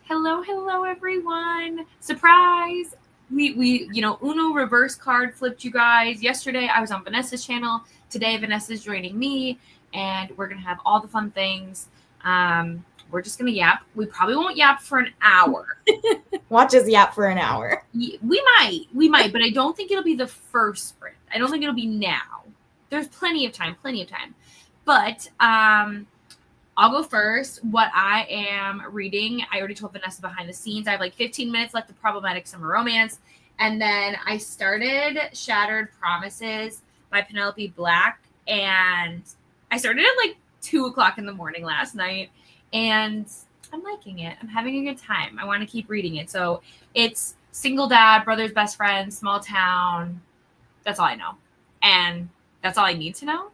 Hello, everyone. Surprise. Uno reverse card flipped you guys. Yesterday, I was on Vanessa's channel. Today, Vanessa's joining me, and we're going to have all the fun things. We're just going to yap. We probably won't yap for an hour. Watch us yap for an hour. We might, but I don't think it'll be the first sprint. I don't think it'll be now. There's plenty of time. But, I'll go first. What I am reading, I already told Vanessa behind the scenes. I have like 15 minutes left of Problematic Summer Romance. And then I started Shattered Promises by Penelope Black. And I started at like 2 o'clock in the morning last night. And I'm liking it. I'm having a good time. I want to keep reading it. So it's single dad, brother's best friend, small town. That's all I know. And that's all I need to know.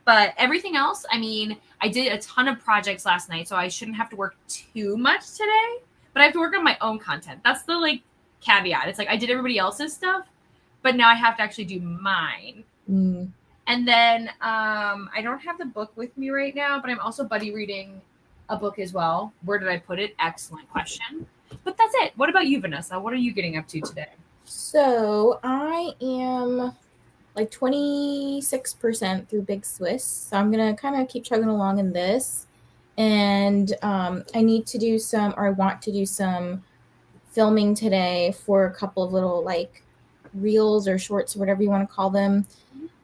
But everything else, I mean, I did a ton of projects last night, so I shouldn't have to work too much today. But I have to work on my own content. That's the caveat. It's like I did everybody else's stuff, but now I have to actually do mine. Mm. And then I don't have the book with me right now, but I'm also buddy reading a book as well. Where did I put it? Excellent question. But that's it. What about you, Vanessa? What are you getting up to today? So I am like 26% through Big Swiss. So I'm going to kind of keep chugging along in this. And I need to do I want to do some filming today for a couple of little reels or shorts or whatever you want to call them.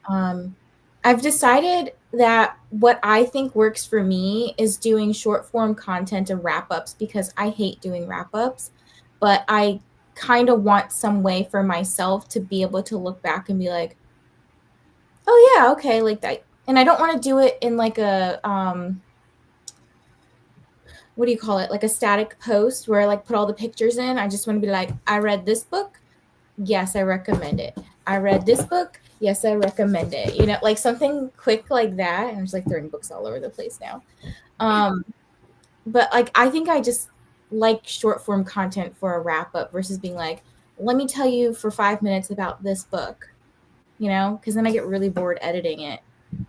I've decided that what I think works for me is doing short form content and wrap-ups because I hate doing wrap-ups, but I kind of want some way for myself to be able to look back and be like, oh yeah, okay, like that. And I don't want to do it in like a what do you call it? Like a static post where I like put all the pictures in. I just want to be like, I read this book. Yes, I recommend it. I read this book. Yes, I recommend it. You know, like something quick like that. I'm just like throwing books all over the place now. But I think I just like short form content for a wrap up versus being like, let me tell you for 5 minutes about this book. You know, because then I get really bored editing it.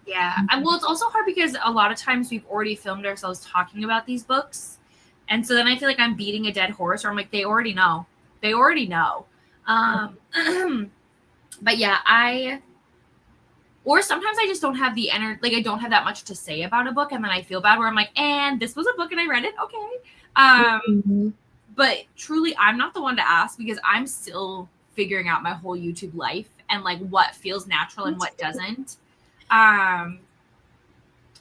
Yeah. Well, it's also hard because a lot of times we've already filmed ourselves talking about these books. And so then I feel like I'm beating a dead horse, or I'm like, they already know. But yeah, or sometimes I just don't have the energy, I don't have that much to say about a book. And then I feel bad where I'm like, and this was a book and I read it. Okay. But truly, I'm not the one to ask because I'm still figuring out my whole YouTube life and what feels natural and what doesn't.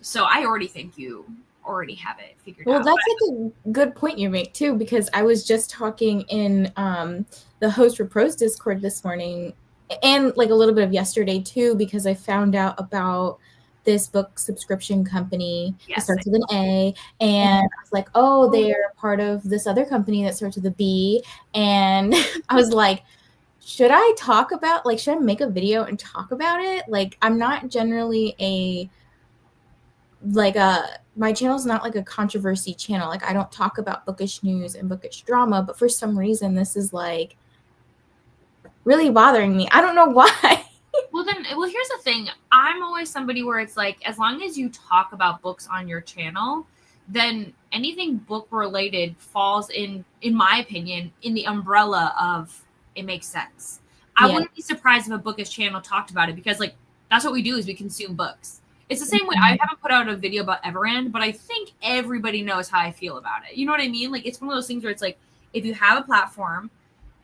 So I already think you already have it figured out. Well, that's a good point you make too, because I was just talking in the Host for Pros Discord this morning and a little bit of yesterday too, because I found out about this book subscription company that starts with an A, and I was like, oh, they're part of this other company that starts with a B, and I was like, should I should I make a video and talk about it? I'm not generally my channel's not like a controversy channel. I don't talk about bookish news and bookish drama, but for some reason this is really bothering me. I don't know why. Well, here's the thing. I'm always somebody where it's as long as you talk about books on your channel, then anything book related falls in my opinion, in the umbrella of it makes sense. I wouldn't be surprised if a bookish channel talked about it because that's what we do is we consume books. It's the same way. I haven't put out a video about Everend, but I think everybody knows how I feel about it. You know what I mean? It's one of those things where it's if you have a platform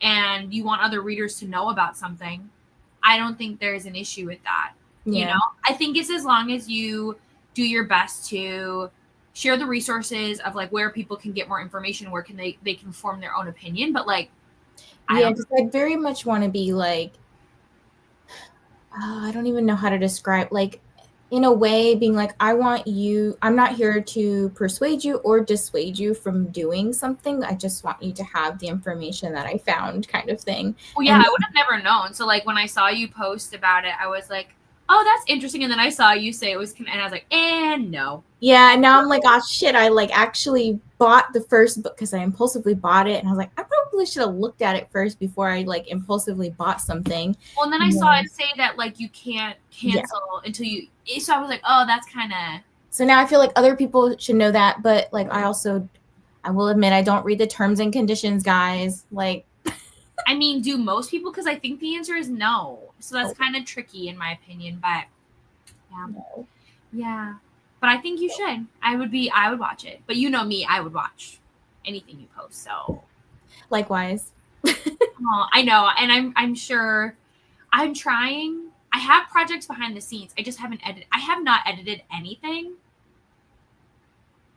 and you want other readers to know about something, I don't think there's an issue with that. Yeah. You know, I think it's as long as you do your best to share the resources of where people can get more information, where they can form their own opinion. But I very much want to be I don't even know how to describe, in a way being I'm not here to persuade you or dissuade you from doing something. I just want you to have the information that I found, kind of thing. Well, yeah, I would have never known. So when I saw you post about it, I was like, oh, that's interesting. And then I saw you say it was, and I was like, and no. Yeah, and now I'm like, oh shit, I actually bought the first book because I impulsively bought it, and I was like, I probably should have looked at it first before I impulsively bought something. Well, and then I saw it say that you can't cancel until you. So I was like, oh, that's kind of. So now I feel like other people should know that, but I also I will admit I don't read the terms and conditions, guys. Like, I mean, do most people? Because I think the answer is no. So that's Oh. kind of tricky in my opinion. But yeah, no. yeah. But I think you should. I would watch it. But you know me, I would watch anything you post. So Likewise. I know, and I'm sure. I'm trying. I have projects behind the scenes. I just haven't edited. I have not edited anything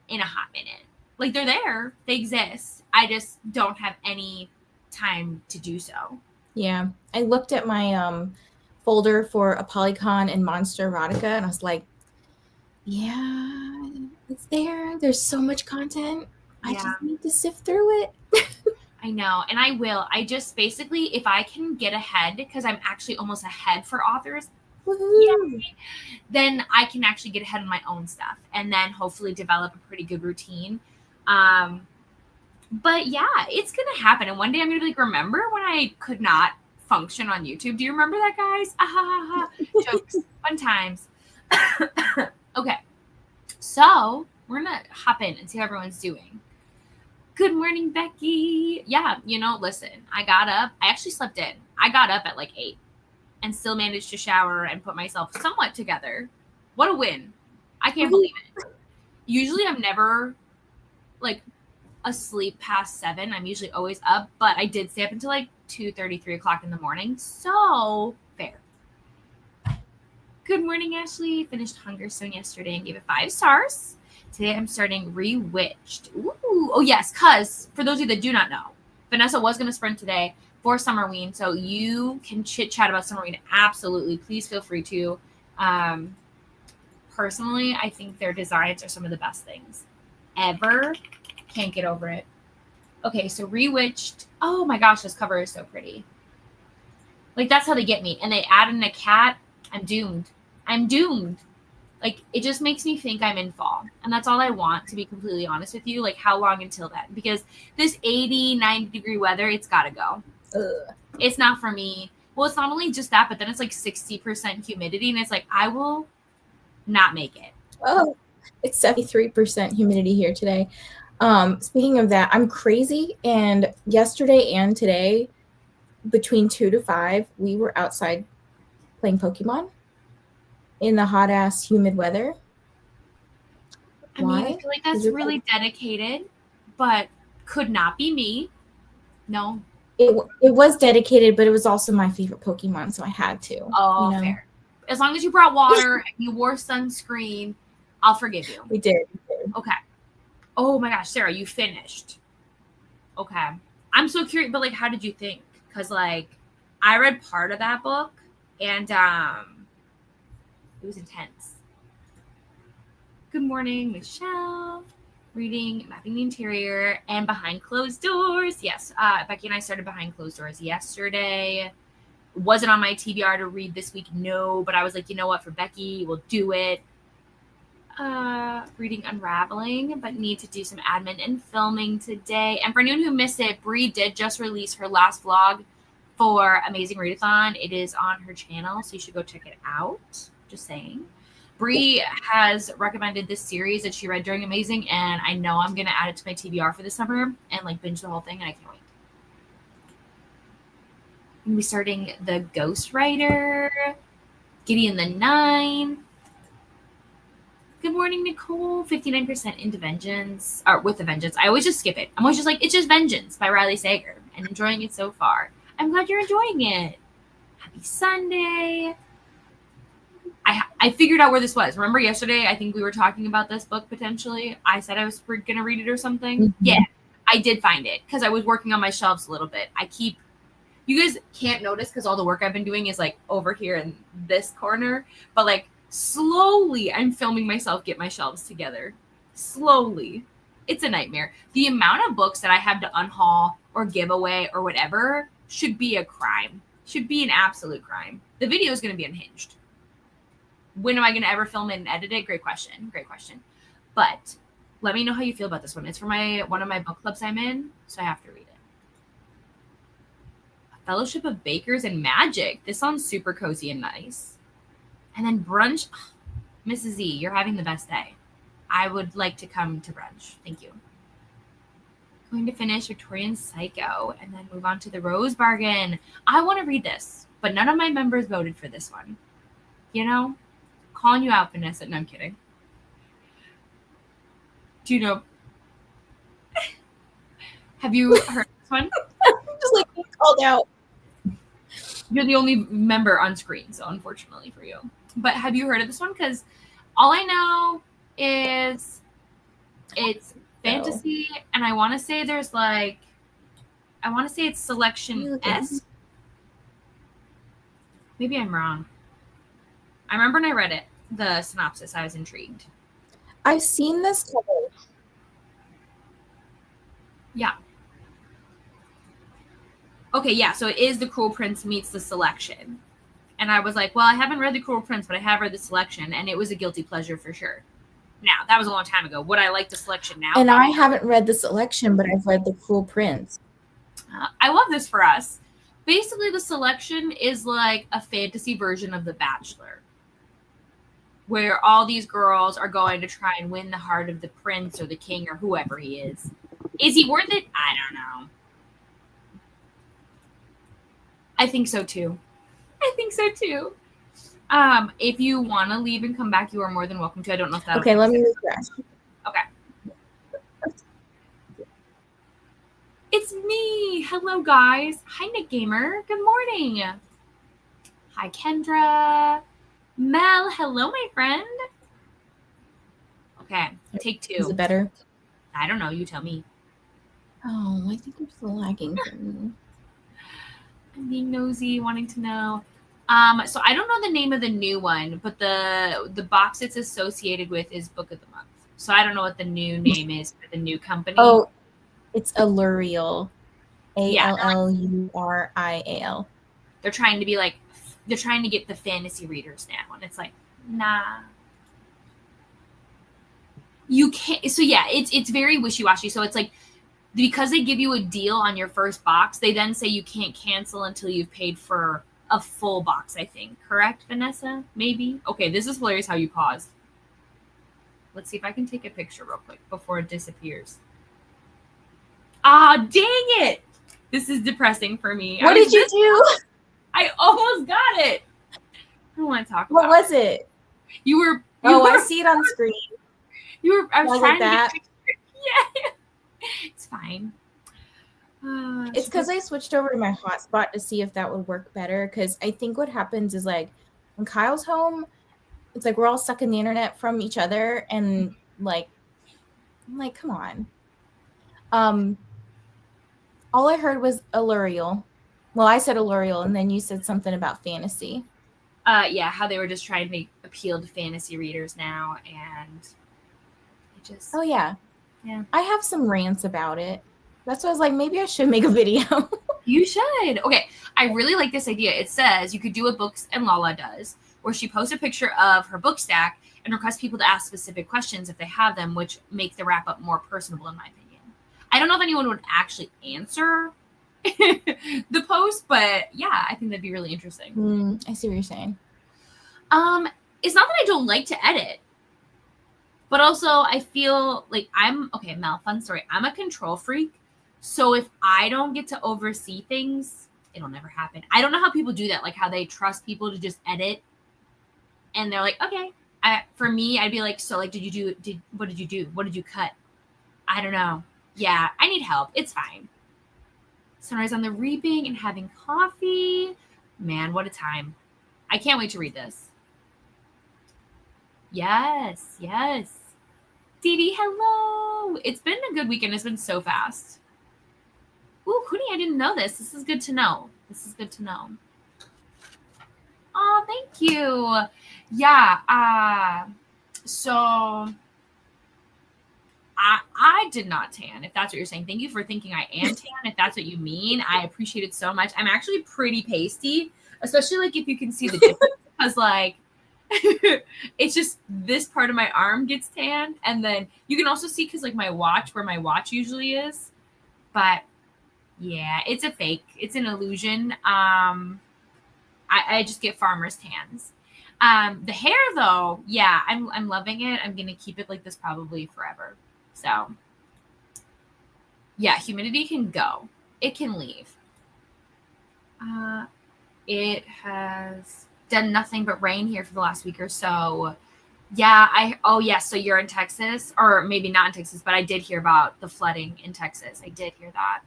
in a hot minute. Like, they're there, they exist. I just don't have any time to do so. Yeah. I looked at my folder for a Polycon and Monster Erotica, and I was like, yeah, it's there. There's so much content. I Yeah. just need to sift through it. I know, and I will. I just basically, if I can get ahead, because I'm actually almost ahead for authors, yay, then I can actually get ahead on my own stuff and then hopefully develop a pretty good routine. But yeah, it's gonna happen. And one day I'm gonna be like, remember when I could not function on YouTube? Do you remember that, guys? Ah, ha, ha, ha. Jokes, fun times. Okay, so we're gonna hop in and see how everyone's doing. Good morning, Becky. Yeah, listen, I got up. I actually slept in. I got up at like 8 and still managed to shower and put myself somewhat together. What a win. I can't believe it. Usually I'm never like asleep past 7. I'm usually always up, but I did stay up until like 2:30, 3 o'clock in the morning. So fair. Good morning, Ashley. Finished Hunger Stone yesterday and gave it 5 stars. Today I'm starting Rewitched. Ooh. Oh, yes, because for those of you that do not know, Vanessa was going to sprint today for Summerween, so you can chit-chat about Summerween. Absolutely. Please feel free to. Personally, I think their designs are some of the best things ever. Can't get over it. Okay, so Rewitched. Oh my gosh, this cover is so pretty. Like, that's how they get me. And they add in a cat. I'm doomed. Like, it just makes me think I'm in fall. And that's all I want, to be completely honest with you. Like, how long until then? Because this 80, 90-degree weather, it's got to go. Ugh. It's not for me. Well, it's not only just that, but then it's like 60% humidity. And it's like, I will not make it. Oh, it's 73% humidity here today. Speaking of that, I'm crazy. And yesterday and today, between 2 to 5, we were outside playing Pokemon in the hot ass humid weather. I mean, I feel like that's really dedicated, but could not be me. No. It was dedicated, but it was also my favorite Pokemon, so I had to. Oh, fair. As long as you brought water and you wore sunscreen, I'll forgive you. We did. Okay. Oh my gosh, Sarah, you finished. Okay. I'm so curious, but like, how did you think? Because like, I read part of that book, and it was intense. Good morning, Michelle. Reading Mapping the Interior and Behind Closed Doors. Yes, Becky and I started Behind Closed Doors yesterday. Wasn't on my TBR to read this week, no, but I was like, you know what, for Becky, we'll do it. Reading Unraveling, but need to do some admin and filming today. And for anyone who missed it, Brie did just release her last vlog for Amazing Readathon. It is on her channel, so you should go check it out. Just saying. Brie has recommended this series that she read during Amazing, and I know I'm going to add it to my TBR for the summer and like binge the whole thing, and I can't wait. I'm going to be starting The Ghostwriter, Gideon the Nine. Good morning, Nicole. 59% into Vengeance, or with a Vengeance. I always just skip it. I'm always just like, it's just Vengeance by Riley Sager, and enjoying it so far. I'm glad you're enjoying it. Happy Sunday. I figured out where this was. Remember yesterday, I think we were talking about this book potentially. I said I was going to read it or something. Mm-hmm. Yeah, I did find it because I was working on my shelves a little bit. You guys can't notice because all the work I've been doing is like over here in this corner, but like slowly I'm filming myself get my shelves together. Slowly. It's a nightmare. The amount of books that I have to unhaul or give away or whatever should be a crime. Should be an absolute crime. The video is going to be unhinged. When am I going to ever film it and edit it? Great question. But let me know how you feel about this one. It's for one of my book clubs I'm in, so I have to read it. A Fellowship of Bakers and Magic. This sounds super cozy and nice. And then brunch. Oh, Mrs. Z, you're having the best day. I would like to come to brunch. Thank you. going to finish Victorian Psycho and then move on to the Rose Bargain. I want to read this, but none of my members voted for this one. You know? Calling you out, Vanessa. No, I'm kidding. Do you know? Have you heard this one? Just like being called out. You're the only member on screen, so unfortunately for you. But have you heard of this one? Because all I know is it's fantasy, and I want to say there's like, I want to say it's selection S. Maybe I'm wrong. I remember when I read it, the synopsis, I was intrigued. I've seen this cover. Yeah. Okay, yeah, so it is The Cruel Prince meets The Selection. And I was like, well, I haven't read The Cruel Prince, but I have read The Selection, and it was a guilty pleasure for sure. Now, that was a long time ago. Would I like The Selection now? And I haven't read The Selection, but I've read The Cruel Prince. I love this for us. Basically, The Selection is like a fantasy version of The Bachelor, where all these girls are going to try and win the heart of the prince or the king or whoever he is. Is he worth it? I don't know. I think so too. If you want to leave and come back, you are more than welcome to. I don't know if that. Okay, let me refresh. Okay. It's me. Hello, guys. Hi, Nick Gamer. Good morning. Hi, Kendra. Mel. Hello, my friend. Okay, take 2. Is it better? I don't know. You tell me. Oh, I think you're still lagging for me. I'm being nosy, wanting to know. So I don't know the name of the new one, but the box it's associated with is Book of the Month. So I don't know what the new name is for the new company. Oh, it's Allurial. Allurial. They're trying to be like, they're trying to get the fantasy readers now, and it's like, nah. You can't. So yeah, it's very wishy-washy. So it's like, because they give you a deal on your first box, they then say you can't cancel until you've paid for a full box, I think. Correct, Vanessa? Maybe? Okay, this is hilarious how you paused. Let's see if I can take a picture real quick before it disappears. Ah, dang it! This is depressing for me. What did you do? I almost got it. I don't want to talk about it. What was it? You were... I see it on screen. I was trying to that. get yeah. It's fine. It's because I switched over to my hotspot to see if that would work better. Because I think what happens is, like, when Kyle's home, it's like we're all stuck in the internet from each other, and like, I'm like, come on. All I heard was Allurial. Well, I said Allurial, and then you said something about fantasy. Yeah, how they were just trying to appeal to fantasy readers now, and it just. Oh yeah. Yeah. I have some rants about it. That's why I was like, maybe I should make a video. You should. Okay. I really like this idea. It says you could do what Books and Lala does, where she posts a picture of her book stack and requests people to ask specific questions if they have them, which make the wrap up more personable, in my opinion. I don't know if anyone would actually answer the post, but yeah, I think that'd be really interesting. I see what you're saying. It's not that I don't like to edit. But also, I feel like Mel, fun story. I'm a control freak. So if I don't get to oversee things, it'll never happen. I don't know how people do that, like how they trust people to just edit. And they're like, okay. For me, I'd be like, so like, what did you do? What did you cut? I don't know. Yeah, I need help. It's fine. Sunrise on the Reaping and having coffee. Man, what a time. I can't wait to read this. Yes. Dee Dee, hello. It's been a good weekend. It's been so fast. Ooh, Kuni, I didn't know this. This is good to know. Oh, thank you. Yeah. So I did not tan, if that's what you're saying. Thank you for thinking I am tan, if that's what you mean. I appreciate it so much. I'm actually pretty pasty, especially like if you can see the difference, because like it's just this part of my arm gets tanned, and then you can also see because like my watch, where my watch usually is. But yeah, it's a fake. It's an illusion. I just get farmer's tans. The hair though, yeah, I'm loving it. I'm gonna keep it like this probably forever. So Yeah, humidity can go. It can leave. It has done nothing but rain here for the last week or so. Yeah, so you're in Texas, or maybe not in Texas, but I did hear about the flooding in Texas. I did hear that.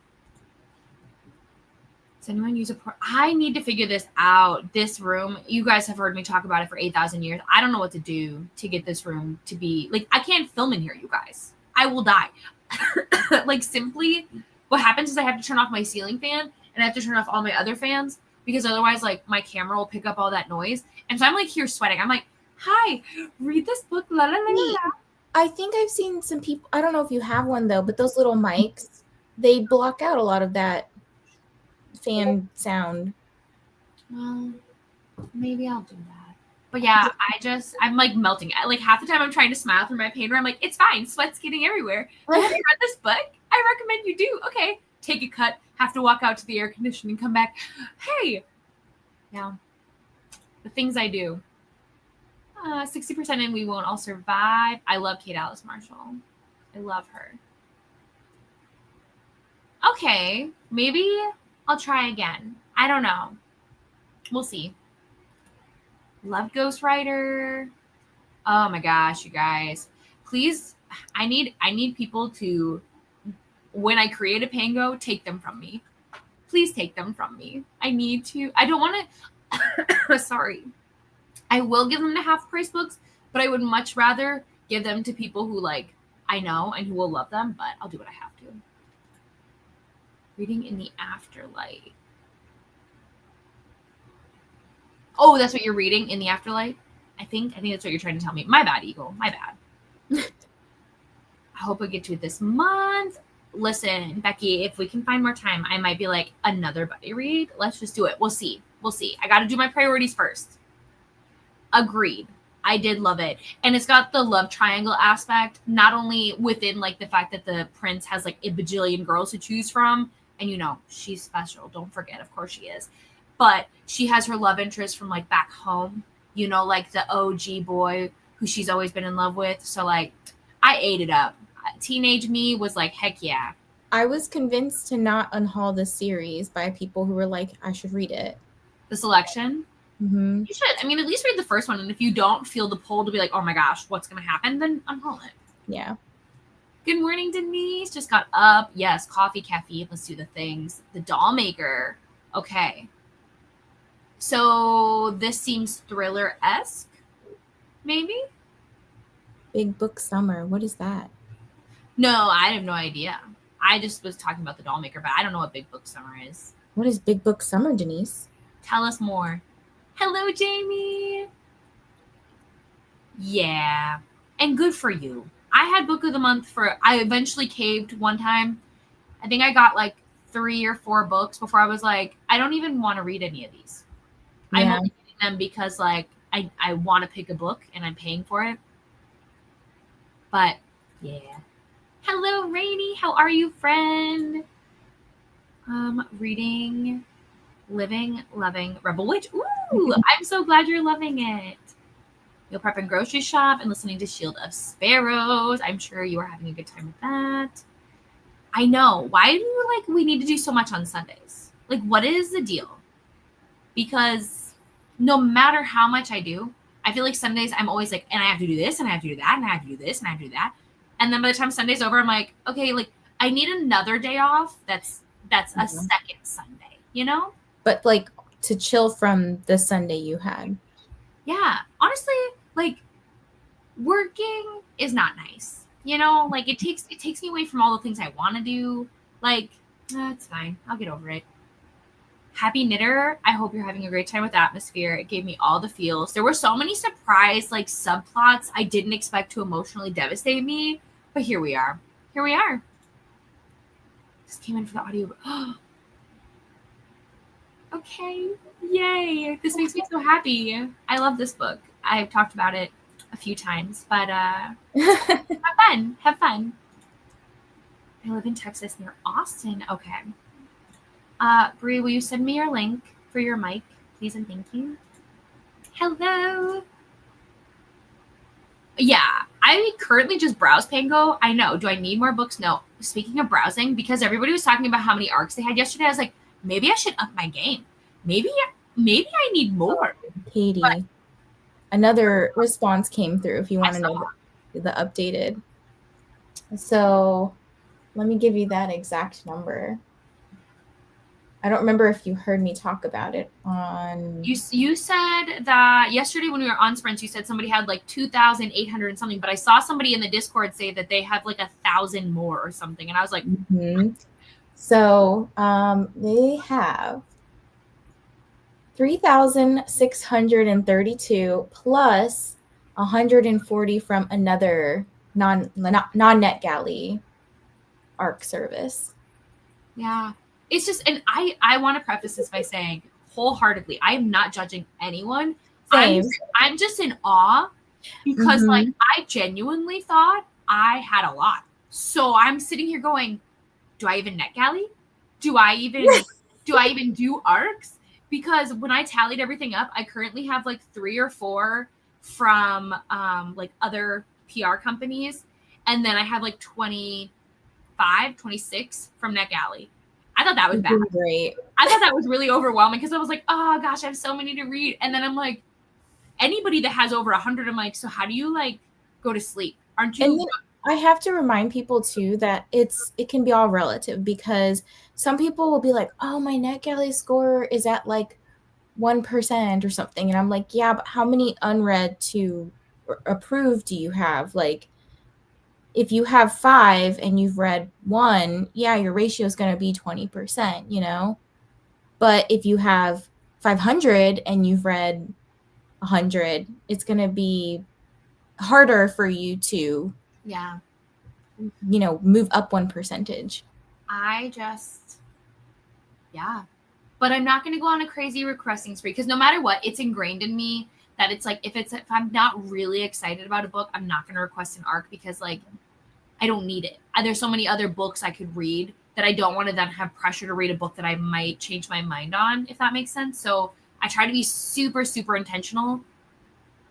Does anyone use a port? I need to figure this out. This room, you guys have heard me talk about it for 8,000 years. I don't know what to do to get this room to be like, I can't film in here, you guys. I will die. Like, simply, what happens is I have to turn off my ceiling fan and I have to turn off all my other fans because otherwise, like, my camera will pick up all that noise. And so I'm like here sweating. I'm like, hi, read this book. La la la la la. I think I've seen some people, I don't know if you have one though, but those little mics, they block out a lot of that fan sound. Well, maybe I'll do that. But yeah, I'm like melting. Like half the time I'm trying to smile through my paper. I'm like, it's fine. Sweat's getting everywhere. Have you read this book? I recommend you do. Okay. Take a cut. Have to walk out to the air conditioning, come back. Hey. Yeah. The things I do. 60% in We Won't All Survive. I love Kate Alice Marshall. I love her. Okay. Maybe I'll try again. I don't know. We'll see. Love Ghost Rider. Oh my gosh, you guys. Please, I need people to, when I create a Pango, take them from me. Please take them from me. I don't want to, sorry. I will give them to half price books, but I would much rather give them to people who like I know and who will love them, but I'll do what I have to. Reading in the Afterlight. Oh, that's what you're reading, In the Afterlight? I think that's what you're trying to tell me. My bad, Eagle. My bad. I hope I get to it this month. Listen, Becky, if we can find more time, I might be like another buddy read. Let's just do it. We'll see. I got to do my priorities first. Agreed. I did love it. And it's got the love triangle aspect, not only within like the fact that the prince has like a bajillion girls to choose from. And you know, she's special. Don't forget, of course she is. But she has her love interest from like back home, you know, like the OG boy who she's always been in love with. So like, I ate it up. Teenage me was like, heck yeah. I was convinced to not unhaul the series by people who were like, I should read it. The selection? Mm-hmm. You should. I mean, at least read the first one. And if you don't feel the pull to be like, oh my gosh, what's going to happen? Then unhaul it. Yeah. Good morning, Denise. Just got up. Yes, coffee, caffeine. Let's do the things. The Doll Maker. Okay. So this seems thriller-esque, maybe? Big Book Summer. What is that? No, I have no idea. I just was talking about the Doll Maker, but I don't know what Big Book Summer is. What is Big Book Summer, Denise? Tell us more. Hello, Jamie. Yeah. And good for you. I had Book of the Month I eventually caved one time. I think I got like 3 or 4 books before I was like, I don't even want to read any of these. Yeah. I'm only reading them because like I want to pick a book and I'm paying for it. But yeah. Hello, Rainy. How are you, friend? Reading, Living, Loving, Rebel Witch. Ooh, I'm so glad you're loving it. Meal prep and grocery shop and listening to Shield of Sparrows. I'm sure you are having a good time with that. I know. Why do we need to do so much on Sundays? Like, what is the deal? Because no matter how much I do, I feel like Sundays I'm always like, and I have to do this, and I have to do that, and I have to do this, and I have to do that. And then by the time Sunday's over, I'm like, okay, like I need another day off. That's a second Sunday, you know? But like to chill from the Sunday you had. Yeah. Honestly, like working is not nice. You know, like it takes me away from all the things I want to do. Like, it's fine. I'll get over it. Happy Knitter. I hope you're having a great time with Atmosphere. It gave me all the feels. There were so many surprise like subplots I didn't expect to emotionally devastate me, but here we are. Just came in for the audio. Okay. Yay. This makes me so happy. I love this book. I've talked about it a few times, but have fun. I live in Texas near Austin. Okay. Brie, will you send me your link for your mic, please and thank you? Hello. Yeah, I currently just browse Pango. I know. Do I need more books? No. Speaking of browsing, because everybody was talking about how many arcs they had yesterday, I was like, maybe I should up my game. Maybe I need more. Katie, but another response came through if you want to know the updated. So let me give you that exact number. I don't remember if you heard me talk about it on. You said that yesterday when we were on Sprints, you said somebody had like 2,800 and something, but I saw somebody in the Discord say that they have like 1,000 more or something, and I was like, So they have 3,632 plus 140 from another non-NetGalley ARC service. Yeah. It's just, and I want to preface this by saying wholeheartedly, I am not judging anyone. Same. I'm just in awe because like I genuinely thought I had a lot. So I'm sitting here going, do I even NetGalley? Do I even do ARCs? Because when I tallied everything up, I currently have like 3 or 4 from like other PR companies, and then I have like 25, 26 from NetGalley. I thought that was bad. Great. I thought that was really overwhelming because I was like, oh gosh, I have so many to read. And then I'm like, anybody that has over 100, I'm like, so how do you like go to sleep? Aren't you? And then I have to remind people too that it can be all relative, because some people will be like, oh, my NetGalley score is at like 1% or something. And I'm like, yeah, but how many unread to approved do you have? Like, if you have 5 and you've read 1, yeah, your ratio is going to be 20%, you know? But if you have 500 and you've read 100, it's going to be harder for you to, move up 1 percentage. But I'm not going to go on a crazy requesting spree, because no matter what, it's ingrained in me that it's like, if I'm not really excited about a book, I'm not going to request an ARC, because like, I don't need it. There's so many other books I could read that I don't want to then have pressure to read a book that I might change my mind on, if that makes sense. So I try to be super, super intentional.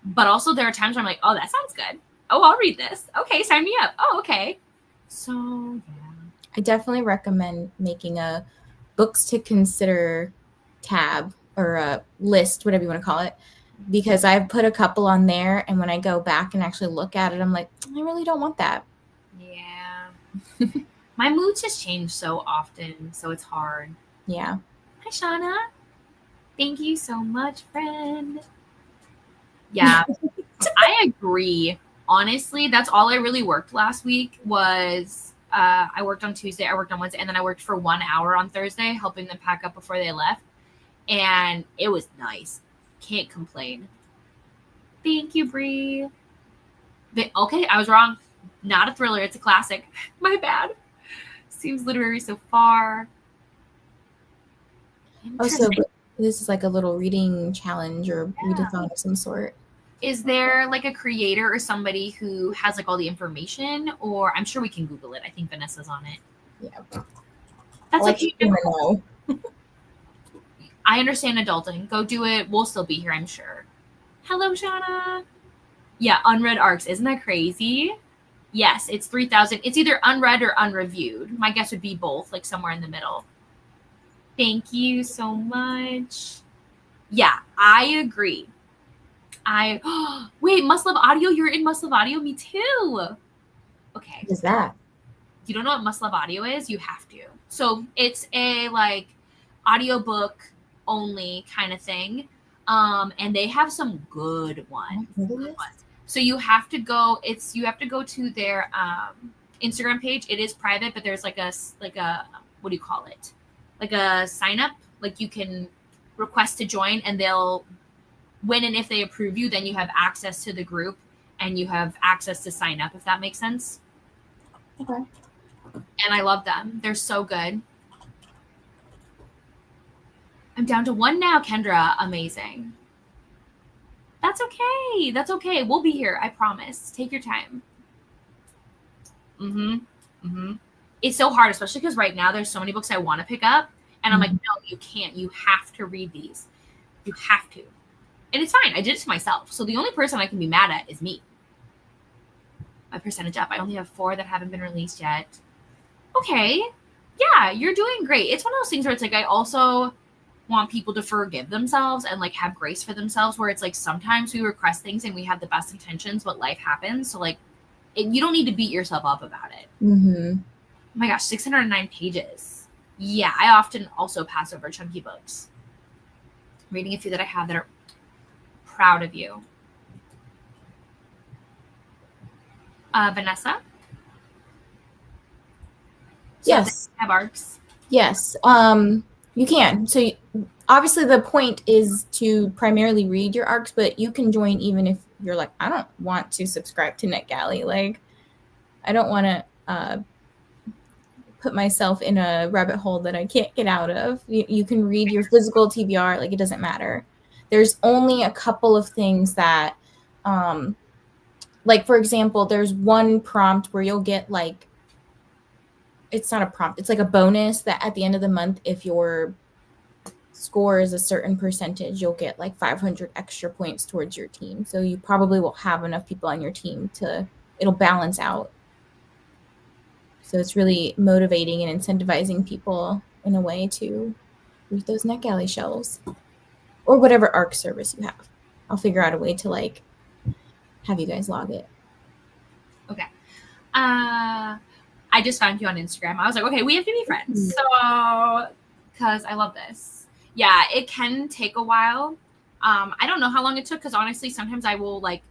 But also there are times where I'm like, oh, that sounds good. Oh, I'll read this. Okay, sign me up. Oh, okay. So, yeah. I definitely recommend making a books to consider tab or a list, whatever you want to call it, because I've put a couple on there, and when I go back and actually look at it, I'm like, I really don't want that. Yeah. My moods just change so often, so it's hard. Yeah. Hi, Shauna. Thank you so much, friend. Yeah, I agree. Honestly, that's all I really worked last week was I worked on Tuesday, I worked on Wednesday, and then I worked for 1 hour on Thursday, helping them pack up before they left. And it was nice. Can't complain. Thank you, Bree. Okay, I was wrong. Not a thriller. It's a classic. My bad. Seems literary so far. Oh, so this is like a little reading challenge or readathon of some sort. Is there like a creator or somebody who has like all the information? Or I'm sure we can Google it. I think Vanessa's on it. Yeah. That's okay. I understand adulting. Go do it. We'll still be here, I'm sure. Hello, Shauna. Yeah, unread ARCs. Isn't that crazy? Yes, it's 3,000. It's either unread or unreviewed. My guess would be both, like somewhere in the middle. Thank you so much. Yeah, I agree. Wait, Must Love Audio? You're in Must Love Audio? Me too. Okay. What is that? You don't know what Must Love Audio is? You have to. So it's a like audiobook only kind of thing. And they have some good ones. So you have to go to their Instagram page. It is private, but there's like a what do you call it? Like a sign up. Like you can request to join, and they'll when and if they approve you, then you have access to the group and you have access to sign up, if that makes sense. Okay. And I love them. They're so good. I'm down to 1 now, Kendra. Amazing. That's okay. That's okay. We'll be here. I promise. Take your time. It's so hard, especially because right now there's so many books I want to pick up. And I'm like, no, you can't. You have to read these. You have to. And it's fine. I did it to myself. So the only person I can be mad at is me. my percentage up. I only have 4 that haven't been released yet. Okay. Yeah, you're doing great. It's one of those things where it's like I also want people to forgive themselves and like have grace for themselves, where it's like sometimes we request things and we have the best intentions, but life happens. So like you don't need to beat yourself up about it. Mm-hmm. Oh my gosh, 609 pages. Yeah, I often also pass over chunky books. Reading a few that I have that are proud of you. Vanessa? So Yes. have ARCs? Yes. You can. So obviously the point is to primarily read your ARCs, but you can join even if you're like, I don't want to subscribe to NetGalley. Like, I don't want to put myself in a rabbit hole that I can't get out of. You can read your physical TBR. Like, it doesn't matter. There's only a couple of things that, like, for example, there's one prompt where you'll get like, it's not a prompt, it's like a bonus that at the end of the month, if your score is a certain percentage, you'll get like 500 extra points towards your team. So you probably will have enough people on your team it'll balance out. So it's really motivating and incentivizing people in a way to read those NetGalley shelves or whatever ARC service you have. I'll figure out a way to like have you guys log it. Okay. I just found you on Instagram. I was like, okay, we have to be friends. So, because I love this. Yeah, it can take a while. I don't know how long it took because honestly, sometimes I will like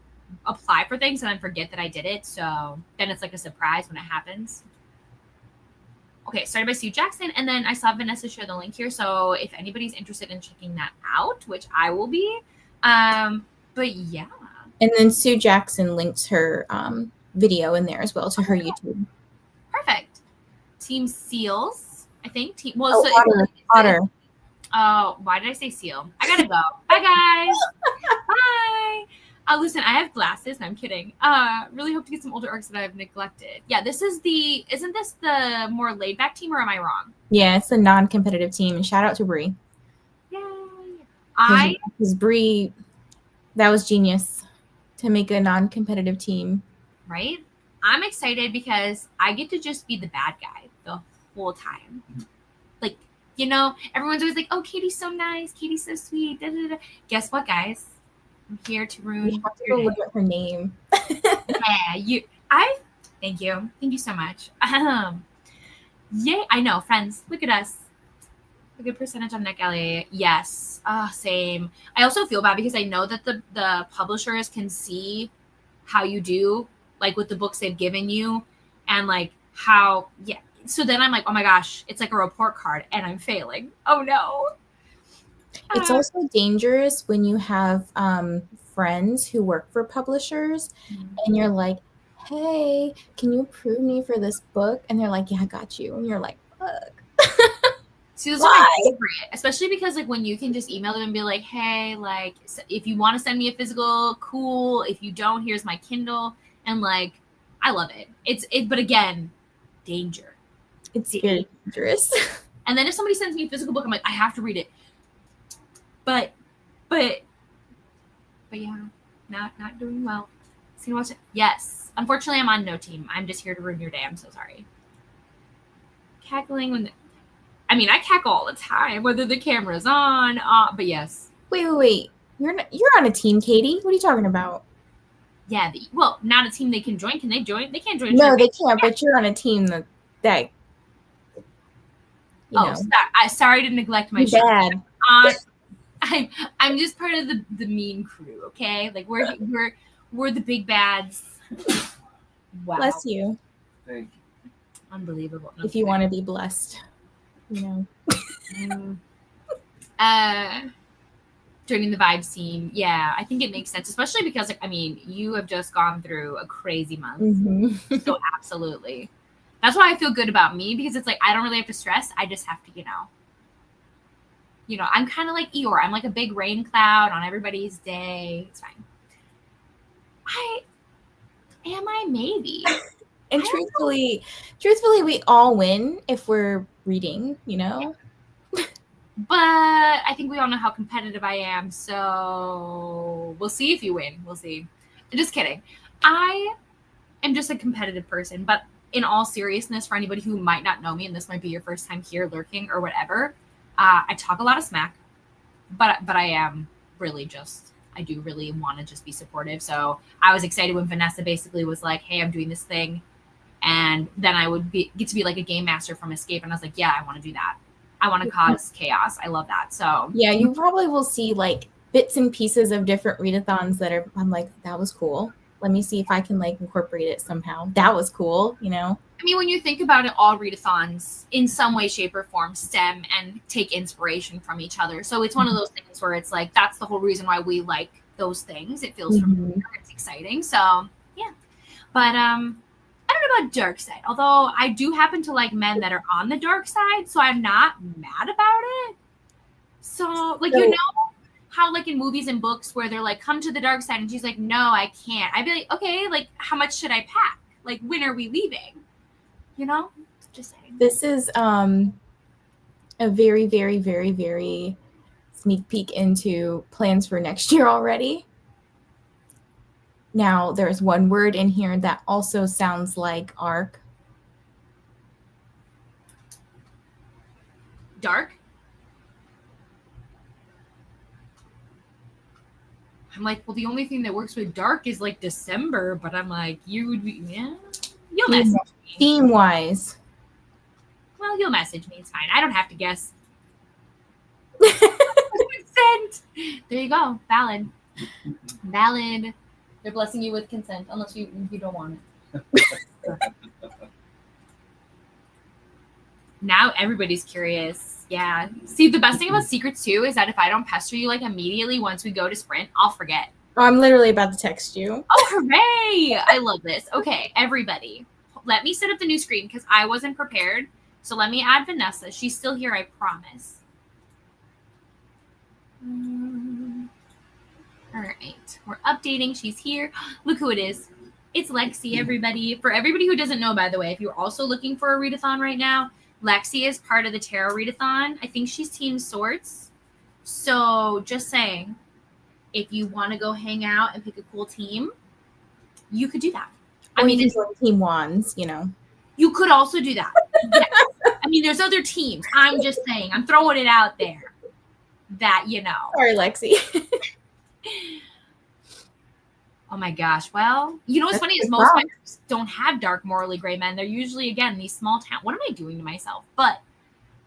apply for things and then forget that I did it. So then it's like a surprise when it happens. Okay, started by Sue Jackson, and then I saw Vanessa share the link here. So if anybody's interested in checking that out, which I will be, but yeah. And then Sue Jackson links her video in there as well to her YouTube. Perfect. Team Seals, I think. Otter. Oh, why did I say seal? I gotta go. Bye, guys. Bye. Listen, I have glasses. No, I'm kidding. Really hope to get some older ARCs that I've neglected. Yeah, isn't this the more laid back team, or am I wrong? Yeah, it's a non-competitive team. And shout out to Bree. Yay. Because Bree, that was genius to make a non-competitive team. Right? I'm excited because I get to just be the bad guy the whole time. Like, you know, everyone's always like, oh, Katie's so nice. Katie's so sweet. Da, da, da. Guess what, guys? I'm here to ruin You have to go look at her name. Yeah, thank you. Thank you so much. Yay, I know, friends. Look at us. A good percentage on NetGalley. Yes. Same. I also feel bad because I know that the publishers can see how you do, like with the books they've given you, and like how, yeah. So then I'm like, oh my gosh, it's like a report card and I'm failing. Oh no. It's also dangerous when you have friends who work for publishers and you're like, hey, can you approve me for this book? And they're like, yeah, I got you. And you're like, fuck. See, those are my favorite, especially because like when you can just email them and be like, hey, like if you want to send me a physical, cool. If you don't, here's my Kindle. And like, I love it. But again, danger. It's very dangerous. And then if somebody sends me a physical book, I'm like, I have to read it. But yeah, not doing well. So you watch it. Yes. Unfortunately, I'm on no team. I'm just here to ruin your day. I'm so sorry. Cackling I cackle all the time, whether the camera's on. But yes. Wait. You're on a team, Katie. What are you talking about? Yeah. Not a team they can join. Can they join? They can't join. No, they can't. But you're on a team that. Sorry to neglect my show. Bad. I'm just part of the mean crew, okay? Like we're the big bads. Wow. Bless you. Thank you. Unbelievable. If you want to be blessed, you know. Joining the vibe scene, yeah, I think it makes sense, especially because you have just gone through a crazy month. Mm-hmm. So absolutely. That's why I feel good about me, because it's like I don't really have to stress. I just have to, I'm kind of like Eeyore. I'm like a big rain cloud on everybody's day. It's fine. Maybe. And truthfully, we all win if we're reading, But I think we all know how competitive I am, so we'll see if you win. We'll see. Just kidding. I am just a competitive person. But in all seriousness, for anybody who might not know me, and this might be your first time here lurking or whatever, I talk a lot of smack, but I am really just, I do really want to just be supportive. So I was excited when Vanessa basically was like, hey, I'm doing this thing. And then I would get to be like a game master from Escape. And I was like, yeah, I want to do that. I want to cause chaos. I love that. So yeah, you probably will see like bits and pieces of different readathons that are, I'm like, that was cool. Let me see if I can like incorporate it somehow. That was cool, you know? I mean, when you think about it, all readathons in some way, shape, or form stem and take inspiration from each other. So it's one of those things where it's like, that's the whole reason why we like those things. It feels familiar. It's exciting. So yeah. But I don't know about dark side, although I do happen to like men that are on the dark side, so I'm not mad about it. So like, you know how like in movies and books where they're like, come to the dark side, and she's like, no, I can't. I'd be like, okay, like how much should I pack? Like, when are we leaving? You know, just saying. This is a very, very, very, very sneak peek into plans for next year already. Now, there's one word in here that also sounds like ARC. Dark. I'm like, well, the only thing that works with dark is like December, but I'm like, you would be, yeah, you'll message me. Theme wise. Well, you'll message me. It's fine. I don't have to guess. Consent. There you go. Valid. Valid. They're blessing you with consent, unless you don't want it. Now everybody's curious. Yeah. See, the best thing about secrets too is that if I don't pester you like immediately once we go to sprint, I'll forget. Oh, I'm literally about to text you. Oh, hooray! I love this. Okay, everybody, let me set up the new screen because I wasn't prepared. So let me add Vanessa. She's still here, I promise. All right, we're updating. She's here. Look who it is. It's Lexi, everybody. For everybody who doesn't know, by the way, if you're also looking for a readathon right now, Lexi is part of the Tarot Readathon. I think she's Team Swords. So just saying, if you want to go hang out and pick a cool team, you could do that. I mean, it's Team Wands, you know. You could also do that. Yes. I mean, there's other teams. I'm just saying. I'm throwing it out there that, you know. Sorry, Lexi. Oh, my gosh. Well, you know what's funny is most men don't have dark morally gray men. They're usually, again, these small town. What am I doing to myself? But,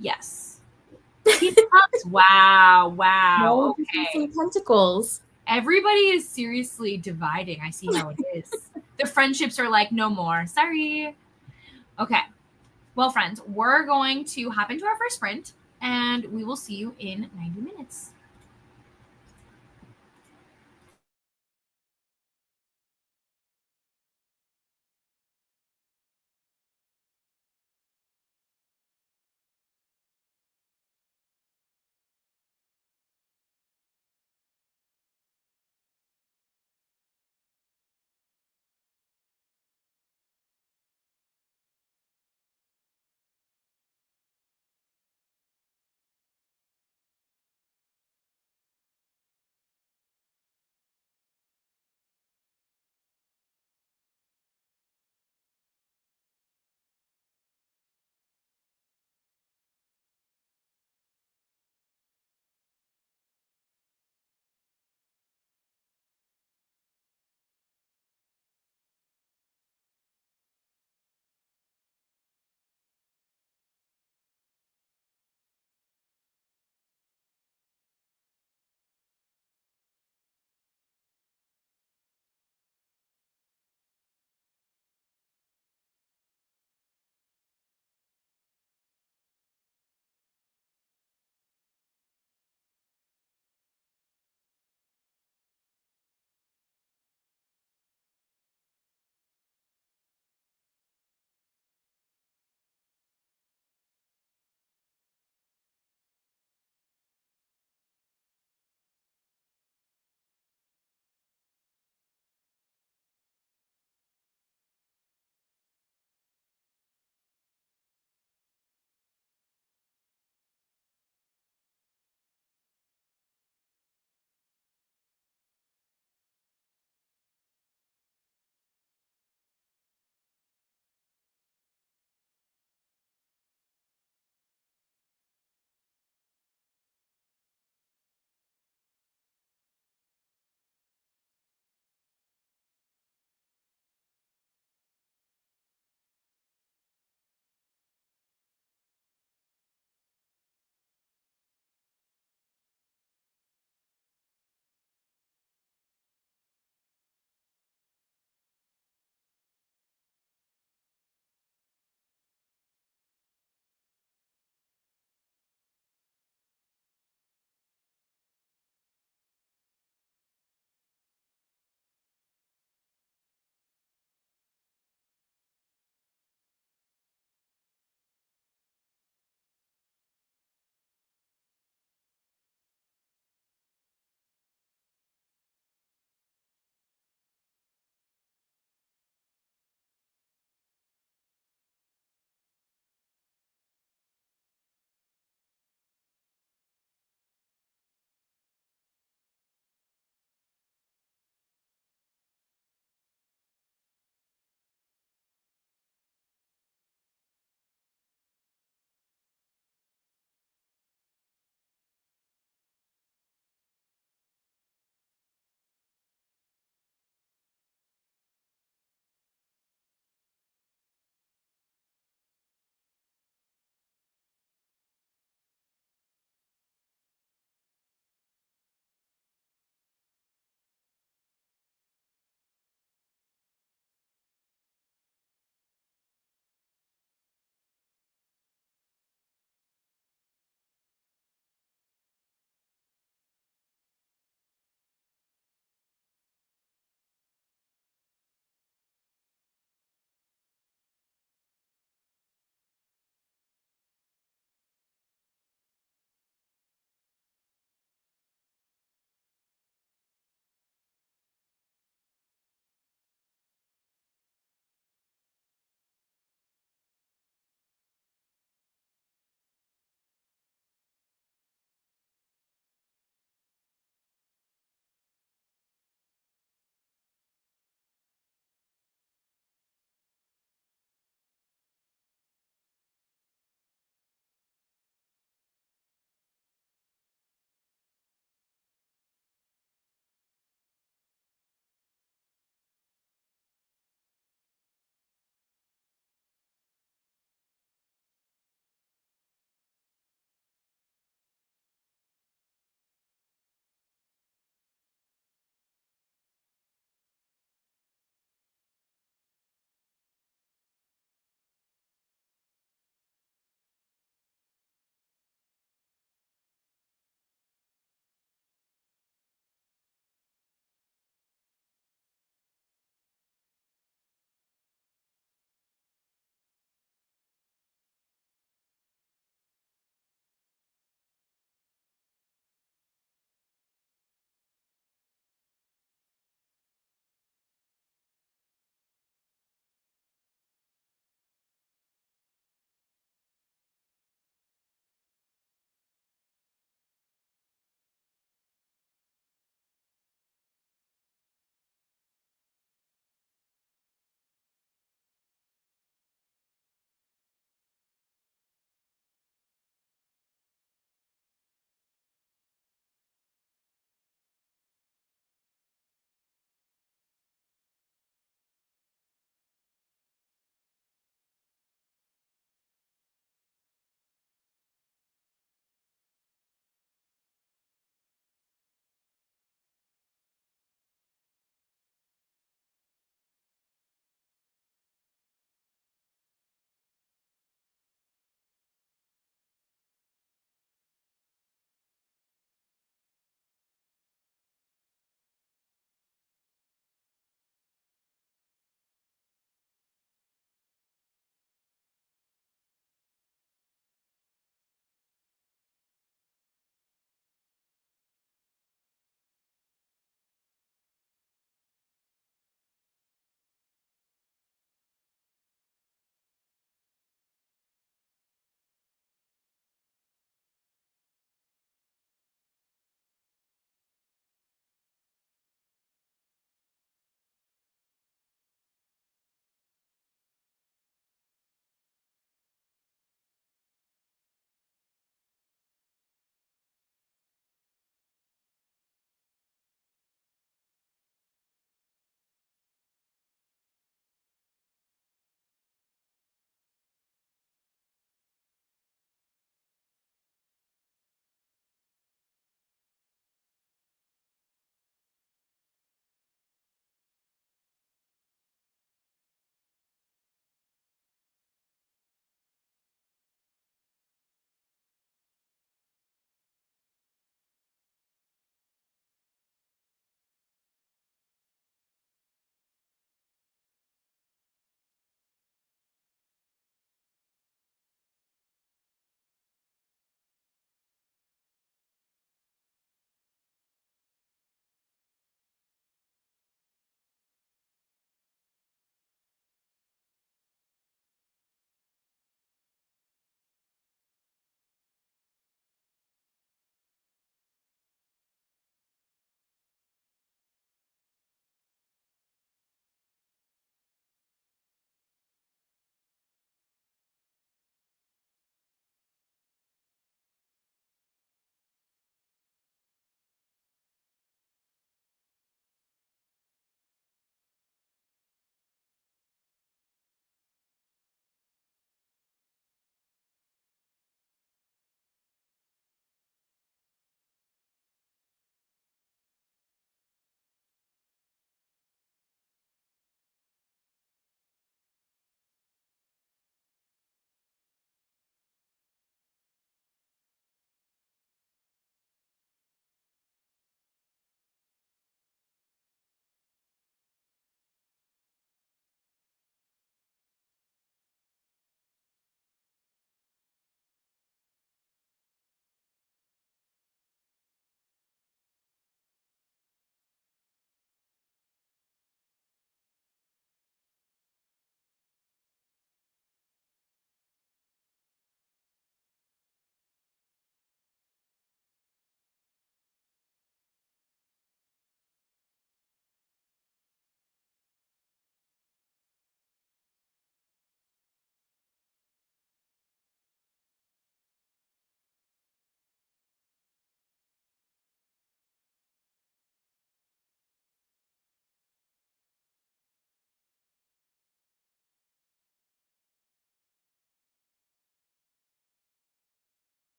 yes. Wow. No, Okay. Pentacles. Everybody is seriously dividing. I see how it is. The friendships are like, no more. Sorry. Okay. Well, friends, we're going to hop into our first sprint, and we will see you in 90 minutes.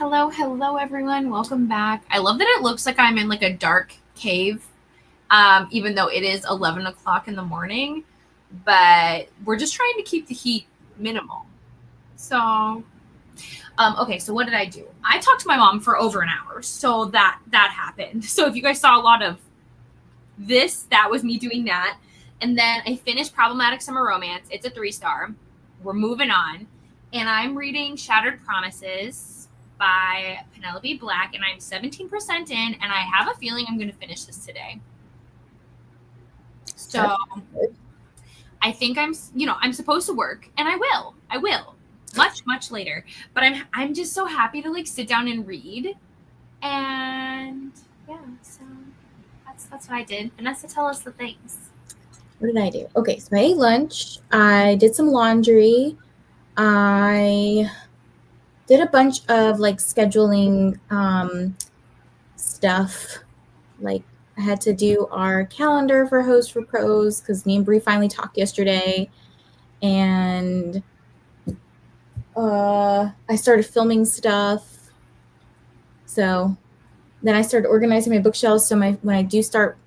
Hello, everyone. Welcome back. I love that it looks like I'm in like a dark cave, even though it is 11 o'clock in the morning. But we're just trying to keep the heat minimal. So, okay. So what did I do? I talked to my mom for over an hour. So that happened. So if you guys saw a lot of this, that was me doing that. And then I finished Problematic Summer Romance. It's a 3-star. We're moving on. And I'm reading Shattered Promises by Penelope Black, and I'm 17% in, and I have a feeling I'm going to finish this today. So I think I'm supposed to work, and I will much later. But I'm just so happy to like sit down and read, and yeah. So that's what I did. Vanessa, tell us the things. What did I do? Okay, so I ate lunch. I did some laundry. I did a bunch of like scheduling stuff. Like I had to do our calendar for Host for Pros because me and Bree finally talked yesterday. And I started filming stuff. So then I started organizing my bookshelves so when I do start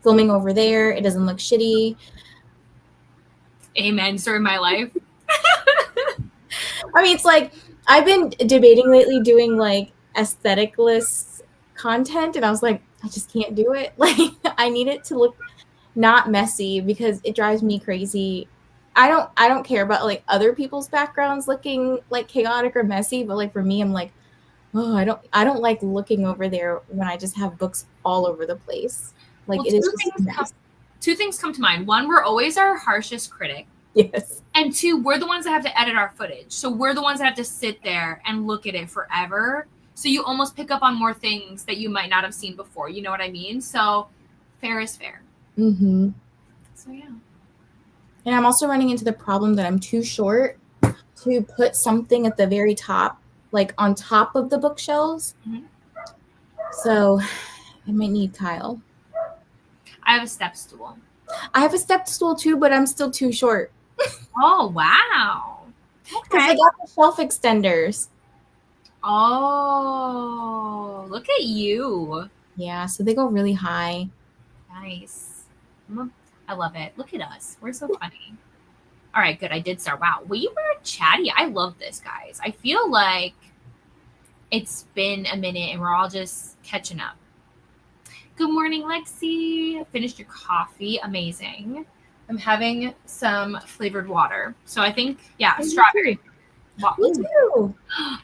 filming over there, it doesn't look shitty. Amen. Story of my life. I mean, it's like I've been debating lately doing like aestheticless content, and I was like, I just can't do it. Like I need it to look not messy because it drives me crazy. I don't care about like other people's backgrounds looking like chaotic or messy, but like for me, I'm like, oh, I don't like looking over there when I just have books all over the place. Like well, it is just a mess. Two things come to mind. One, we're always our harshest critic. Yes. And two, we're the ones that have to edit our footage. So we're the ones that have to sit there and look at it forever. So you almost pick up on more things that you might not have seen before. You know what I mean? So fair is fair. Mm-hmm. So yeah. And I'm also running into the problem that I'm too short to put something at the very top, like on top of the bookshelves. Mm-hmm. So I might need Kyle. I have a step stool. I have a step stool too, but I'm still too short. Oh, wow. Because I got the shelf extenders. Oh, look at you. Yeah, so they go really high. Nice. I love it. Look at us. We're so funny. All right, good. I did start. Wow, we were chatty. I love this, guys. I feel like it's been a minute and we're all just catching up. Good morning, Lexi. Finished your coffee. Amazing. I'm having some flavored water. So I think, yeah, strawberry. Wow. Me too.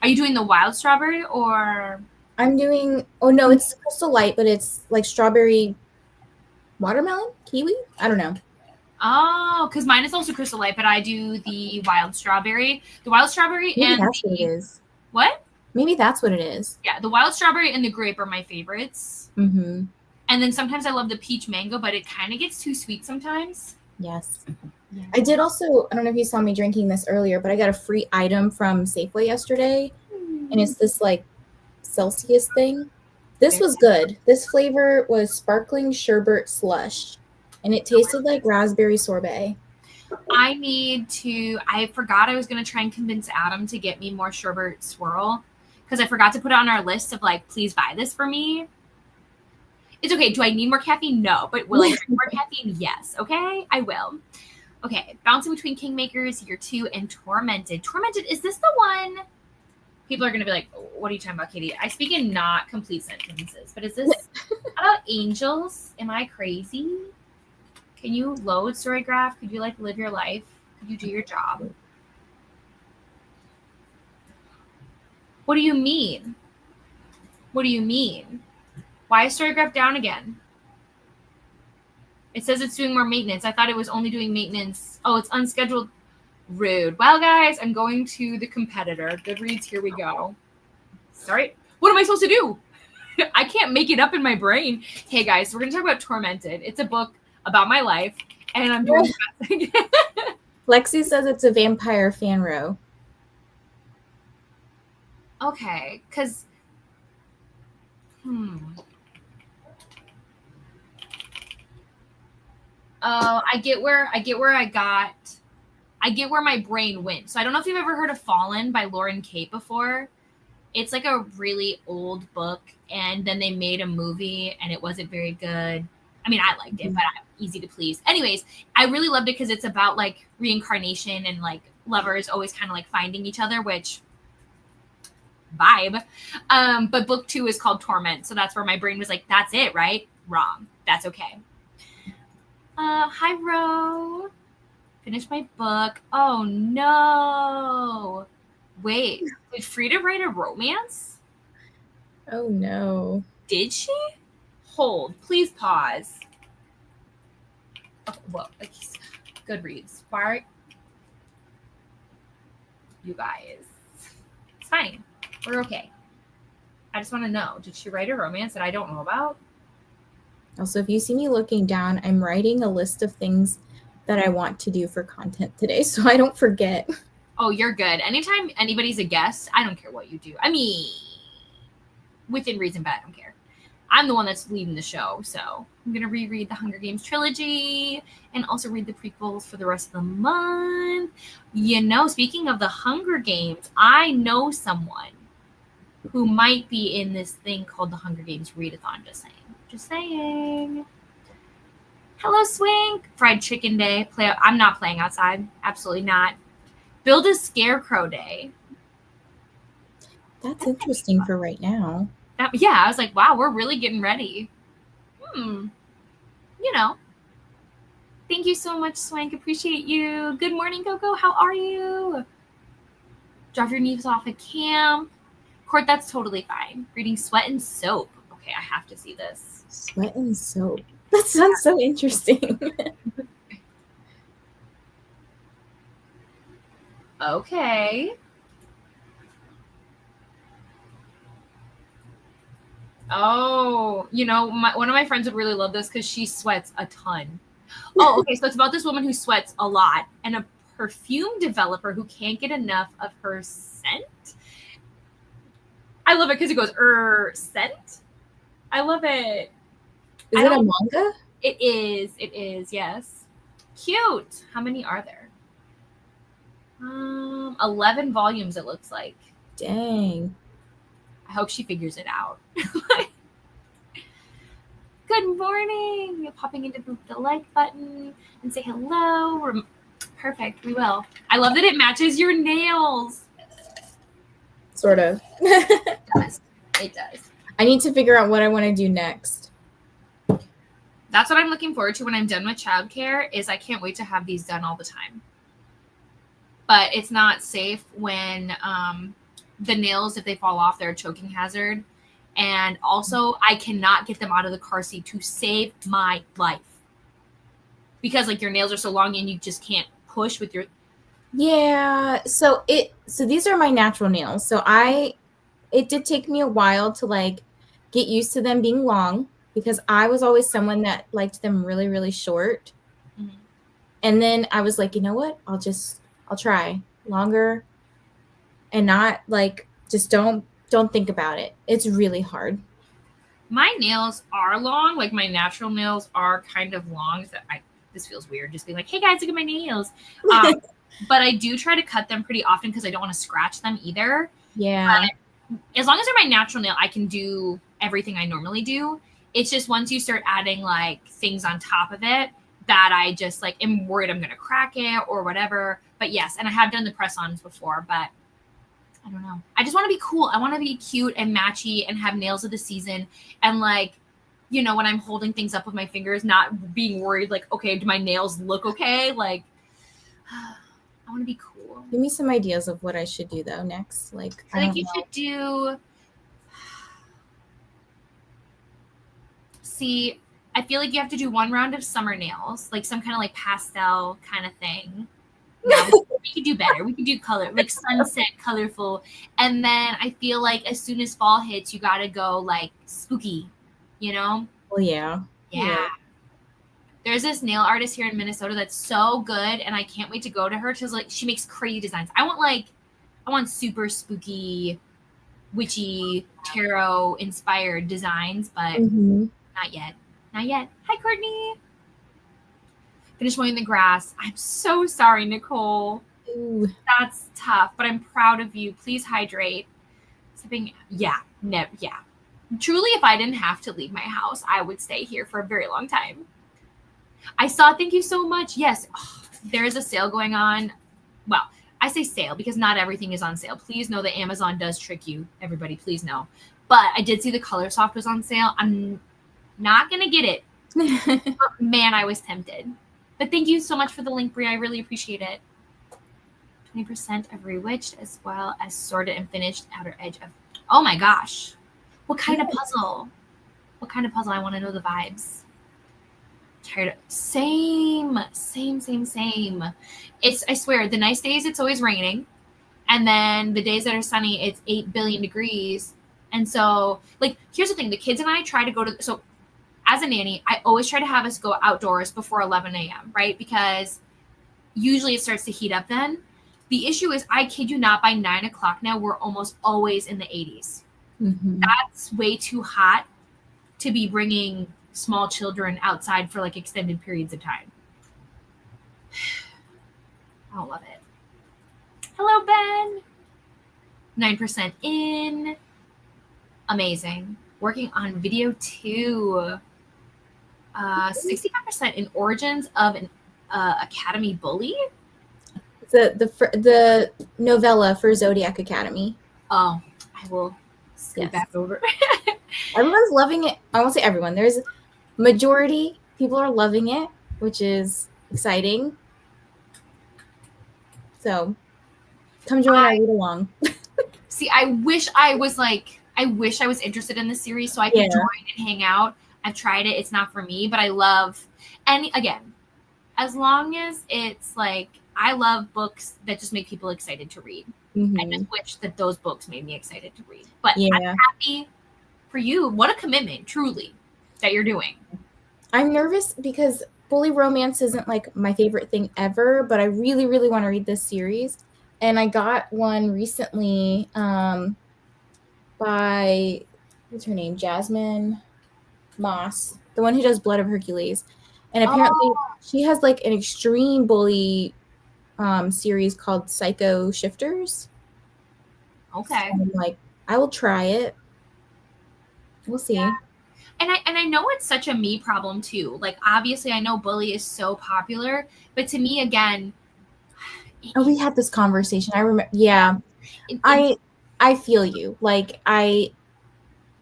Are you doing the wild strawberry or? I'm doing, oh no, it's Crystal Light, but it's like strawberry watermelon, kiwi? I don't know. Oh, because mine is also Crystal Light, but I do the wild strawberry. The wild strawberry Maybe and that's what it is. What? Maybe that's what it is. Yeah, the wild strawberry and the grape are my favorites. Mm-hmm. And then sometimes I love the peach mango, but it kind of gets too sweet sometimes. Yes. Yeah. I did also, I don't know if you saw me drinking this earlier, but I got a free item from Safeway yesterday. And it's this like Celsius thing. This was good. This flavor was sparkling sherbet slush. And it tasted like raspberry sorbet. I forgot I was going to try and convince Adam to get me more sherbet swirl. Because I forgot to put it on our list of like, please buy this for me. It's okay. Do I need more caffeine? No. But will I drink more caffeine? Yes. Okay. I will. Okay. Bouncing between Kingmakers, Year 2, and Tormented. Tormented, is this the one? People are going to be like, what are you talking about, Katie? I speak in not complete sentences. But is this about angels? Am I crazy? Can you load Storygraph? Could you like live your life? Could you do your job? What do you mean? What do you mean? Why is Storygraph down again? It says it's doing more maintenance. I thought it was only doing maintenance. Oh, it's unscheduled. Rude. Well, guys, I'm going to the competitor. Goodreads, here we go. Sorry. What am I supposed to do? I can't make it up in my brain. Hey, guys, we're going to talk about Tormented. It's a book about my life, and I'm doing Lexi says it's a vampire fan row. Okay, because I get where my brain went. So I don't know if you've ever heard of Fallen by Lauren Kate before. It's like a really old book, and then they made a movie, and it wasn't very good. I mean, I liked it, but I'm easy to please. Anyways, I really loved it because it's about like reincarnation and like lovers always kind of like finding each other, which vibe. But book 2 is called Torment, so that's where my brain was like, that's it, right? Wrong. That's okay. Hi, Ro. Finished my book. Oh no. Wait, did Frida write a romance? Oh no. Did she? Hold. Please pause. Oh, well, Goodreads. Why? You guys. It's fine. We're okay. I just want to know, did she write a romance that I don't know about? Also, if you see me looking down, I'm writing a list of things that I want to do for content today, so I don't forget. Oh, you're good. Anytime anybody's a guest, I don't care what you do. I mean, within reason, but I don't care. I'm the one that's leading the show, so I'm going to reread the Hunger Games trilogy and also read the prequels for the rest of the month. You know, speaking of the Hunger Games, I know someone who might be in this thing called the Hunger Games Readathon, just saying. Just saying. Hello, Swink. Fried Chicken Day. I'm not playing outside. Absolutely not. Build a Scarecrow Day. That's interesting for right now. Yeah, I was like, wow, we're really getting ready. You know. Thank you so much, Swank. Appreciate you. Good morning, Coco. How are you? Drop your knees off at camp. Court, that's totally fine. Reading Sweat and Soap. Okay, I have to see this. Sweat and Soap. That sounds so interesting. Okay. Oh, you know, one of my friends would really love this because she sweats a ton. Oh, okay. So it's about this woman who sweats a lot and a perfume developer who can't get enough of her scent. I love it because it goes, scent? I love it. Is it a manga? It is. It is, yes. Cute. How many are there? 11 volumes, it looks like. Dang. I hope she figures it out. Good morning. Popping into the like button and say hello. Perfect. We will. I love that it matches your nails. Sort of. It does. It does. I need to figure out what I want to do next. That's what I'm looking forward to when I'm done with childcare. Is I can't wait to have these done all the time. But it's not safe when the nails, if they fall off, they're a choking hazard. And also, I cannot get them out of the car seat to save my life. Because, like, your nails are so long and you just can't push with your... Yeah, so these are my natural nails. So it did take me a while to, like, get used to them being long. Because I was always someone that liked them really, really short. Mm-hmm. And then I was like, you know what? I'll try longer and not, like, just don't think about it. It's really hard. My nails are long. Like, my natural nails are kind of long. This feels weird just being like, hey guys, look at my nails. But I do try to cut them pretty often because I don't want to scratch them either. Yeah. But as long as they're my natural nail, I can do everything I normally do. It's just once you start adding, like, things on top of it that I just, like, am worried I'm going to crack it or whatever. But yes, and I have done the press-ons before, but I don't know. I just want to be cool. I want to be cute and matchy and have nails of the season. And, like, you know, when I'm holding things up with my fingers, not being worried, like, okay, do my nails look okay? Like, I want to be cool. Give me some ideas of what I should do, though, next. Like, I think you should do... See, I feel like you have to do one round of summer nails, like some kind of, like, pastel kind of thing. No, we could do better. We could do color, like sunset, colorful. And then I feel like as soon as fall hits, you got to go, like, spooky, you know? Well, yeah. Yeah. There's this nail artist here in Minnesota that's so good, and I can't wait to go to her because, like, she makes crazy designs. I want super spooky, witchy, tarot-inspired designs, but not yet. Not yet. Hi, Courtney. Finish mowing the grass. I'm so sorry, Nicole. Ooh. That's tough, but I'm proud of you. Please hydrate. Yeah. Truly, if I didn't have to leave my house, I would stay here for a very long time. I saw, thank you so much. Yes, there is a sale going on. Well, I say sale because not everything is on sale. Please know that Amazon does trick you. Everybody, please know. But I did see the Color Soft was on sale. I'm not going to get it. But man, I was tempted. But thank you so much for the link, Bria. I really appreciate it. 20% of Rewitched as well as Sorted and Finished Outer Edge of... Oh my gosh. What kind of puzzle? What kind of puzzle? I want to know the vibes. Tired of... Same. It's, I swear, the nice days, it's always raining. And then the days that are sunny, it's 8 billion degrees. And so, like, here's the thing. The kids and I try to go to... So, as a nanny, I always try to have us go outdoors before 11 a.m., right? Because usually it starts to heat up then. The issue is, I kid you not, by 9 o'clock now, we're almost always in the 80s. Mm-hmm. That's way too hot to be bringing small children outside for, like, extended periods of time. I don't love it. Hello, Ben. 9% in. Amazing. Working on video 2. 65% in Origins of an Academy Bully. The novella for Zodiac Academy. Oh, I will scoot back over. Everyone's loving it. I won't say everyone. There's majority people are loving it, which is exciting. So come join our read along. See, I wish I was interested in the series so I could join and hang out. I've tried it. It's not for me, but I love, and again, as long as it's like, I love books that just make people excited to read. Mm-hmm. I just wish that those books made me excited to read. But I'm happy for you. What a commitment, truly, that you're doing. I'm nervous because bully romance isn't like my favorite thing ever, but I really, really want to read this series. And I got one recently by, what's her name? Jasmine Moss, the one who does Blood of Hercules. And apparently she has like an extreme bully series called Psycho Shifters. Okay. So I'm like, I will try it. We'll see. Yeah. And I know it's such a me problem too. Like, obviously I know bully is so popular, but to me, again, we had this conversation. I remember. Yeah. I feel you. Like, I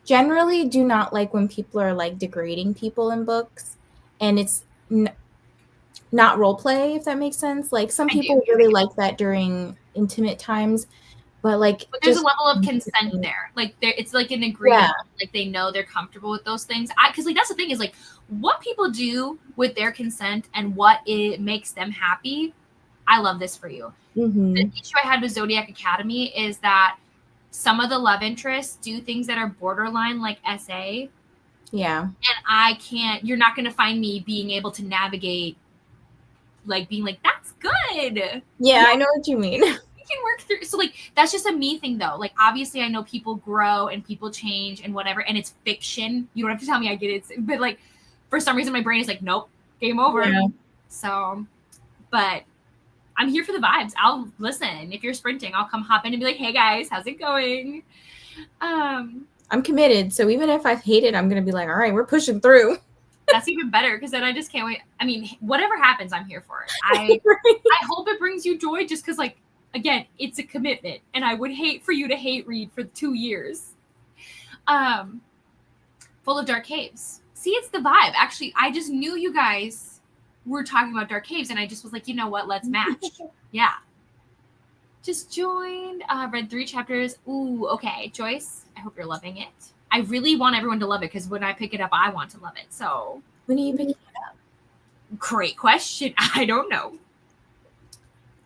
generally do not like when people are like degrading people in books, and it's not role play, if that makes sense. Like, some people really like that during intimate times, but there's a level of consent there. Like, it's like an agreement. Like, they know they're comfortable with those things. Because like, that's the thing is, like, what people do with their consent and what it makes them happy. I love this for you. Mm-hmm. The issue I had with Zodiac Academy is that some of the love interests do things that are borderline like SA. Yeah. And I can't, you're not going to find me being able to navigate, like, being like, that's good. Yeah, I know what you mean. We can work through. So, like, that's just a me thing, though. Like, obviously, I know people grow and people change and whatever, and it's fiction. You don't have to tell me I get it. But, like, for some reason, my brain is like, nope, game over. Yeah. So, but I'm here for the vibes. I'll listen. If you're sprinting, I'll come hop in and be like, hey, guys, how's it going? I'm committed. So even if I hate it, I'm going to be like, all right, we're pushing through. That's even better, because then I just can't wait. I mean, whatever happens, I'm here for it. I hope it brings you joy, just because, like, again, it's a commitment. And I would hate for you to hate read for 2 years. Full of dark caves. See, it's the vibe. Actually, I just knew you guys were talking about dark caves, and I just was like, you know what? Let's match. Yeah. Just joined. Read 3 chapters. Ooh, okay. Joyce, I hope you're loving it. I really want everyone to love it, because when I pick it up, I want to love it. So, when are you picking it up? Great question. I don't know.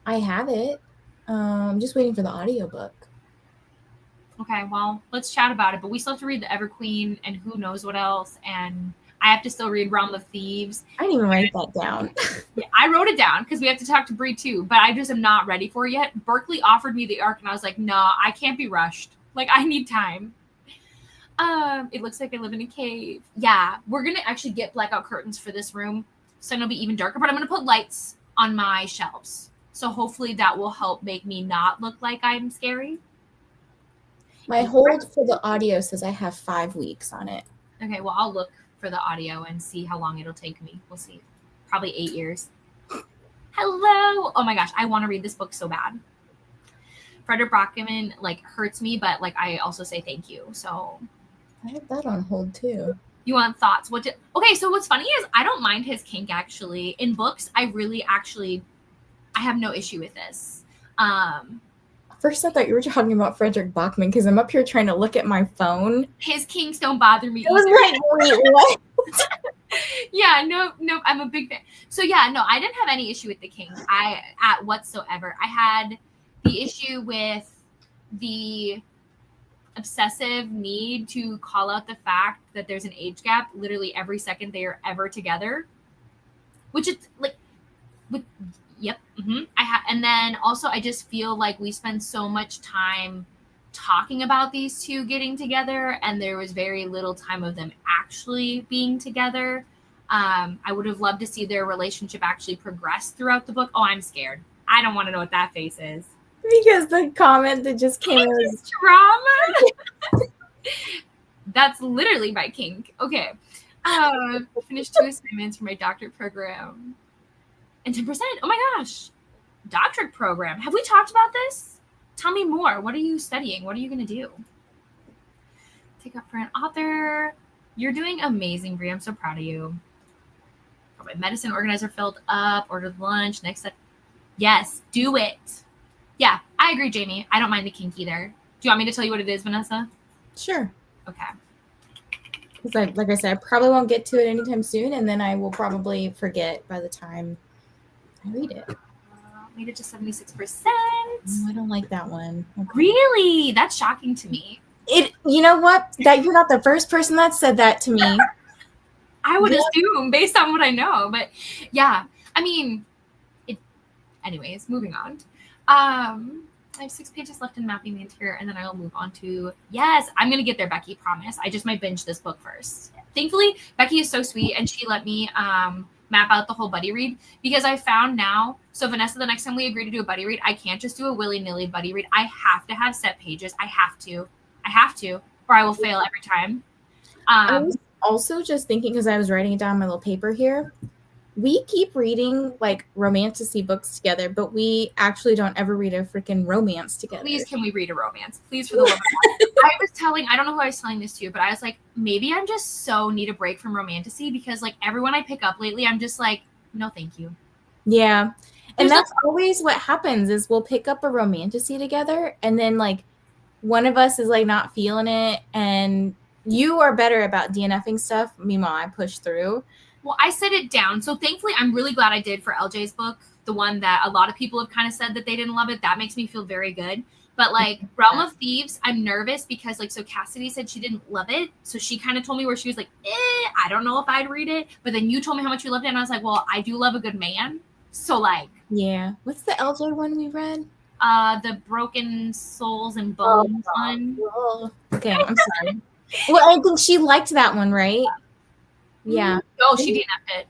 I have it. I'm just waiting for the audiobook. Okay, well, let's chat about it. But we still have to read the Everqueen and who knows what else. And I have to still read Realm of Thieves. I didn't even write that down. Yeah, I wrote it down because we have to talk to Bree too, but I just am not ready for it yet. Berkeley offered me the ARC, and I was like, no, I can't be rushed. Like, I need time. It looks like I live in a cave. Yeah, we're going to actually get blackout curtains for this room, so it'll be even darker, but I'm going to put lights on my shelves. So hopefully that will help make me not look like I'm scary. My hold for the audio says I have 5 weeks on it. Okay, well, I'll look for the audio and see how long it'll take me. We'll see. Probably 8 years. Hello. Oh my gosh, I want to read this book so bad. Frederick Brockman like hurts me, but like I also say thank you. So I have that on hold too. You want thoughts? Okay, so what's funny is I don't mind his kink actually. In books, I have no issue with this. First, I thought you were talking about Frederick Bachman because I'm up here trying to look at my phone. His kinks don't bother me. I was like, wait, what? Yeah, no, I'm a big fan. So yeah, no, I didn't have any issue with the kink. Whatsoever. I had the issue with the obsessive need to call out the fact that there's an age gap literally every second they are ever together, which is like, yep. And then also I just feel like we spend so much time talking about these two getting together, and there was very little time of them actually being together. I would have loved to see their relationship actually progress throughout the book. Oh, I'm scared. I don't want to know what that face is. Because the comment that just came in was drama. That's literally my kink. Okay. Finished 2 assignments for my doctorate program. And 10%. Oh my gosh. Doctorate program. Have we talked about this? Tell me more. What are you studying? What are you going to do? Take up for an author. You're doing amazing, Brie. I'm so proud of you. Got my medicine organizer filled up. Ordered lunch. Next up. Yes, do it. Yeah, I agree, Jamie. I don't mind the kink either. Do you want me to tell you what it is, Vanessa? Sure. Okay. Because like I said, I probably won't get to it anytime soon, and then I will probably forget by the time I read it. Made it to 76%. Oh, I don't like that one. Okay. Really? That's shocking to me. You know what? That you're not the first person that said that to me. I would assume based on what I know, but yeah. I mean, anyways, moving on. I have 6 pages left in mapping the interior, and then I'll move on to, yes, I'm going to get there, Becky, promise. I just might binge this book first. Thankfully, Becky is so sweet, and she let me map out the whole buddy read, because I found now, so Vanessa, the next time we agree to do a buddy read, I can't just do a willy-nilly buddy read. I have to have set pages. I have to, or I will fail every time. I was also just thinking, because I was writing it down on my little paper here, we keep reading like romantasy books together, but we actually don't ever read a freaking romance together. Please, can we read a romance? Please, for the love of God. I don't know who I was telling this to, but I was like, maybe I'm just so need a break from romantasy, because like everyone I pick up lately, I'm just like, no, thank you. Yeah. And that's always what happens is we'll pick up a romantasy together, and then like one of us is like not feeling it, and you are better about DNFing stuff. Meanwhile, I push through. Well, I set it down. So thankfully, I'm really glad I did for LJ's book, the one that a lot of people have kind of said that they didn't love it. That makes me feel very good. But like Realm of Thieves, I'm nervous because like, so Cassidy said she didn't love it. So she kind of told me where she was like, I don't know if I'd read it. But then you told me how much you loved it. And I was like, well, I do love a good man. So like. Yeah. What's the LJ one we read? The Broken Souls and Bones one. Oh. Okay, I'm sorry. Well, I think she liked that one, right? Yeah. Oh, she DNF'd it.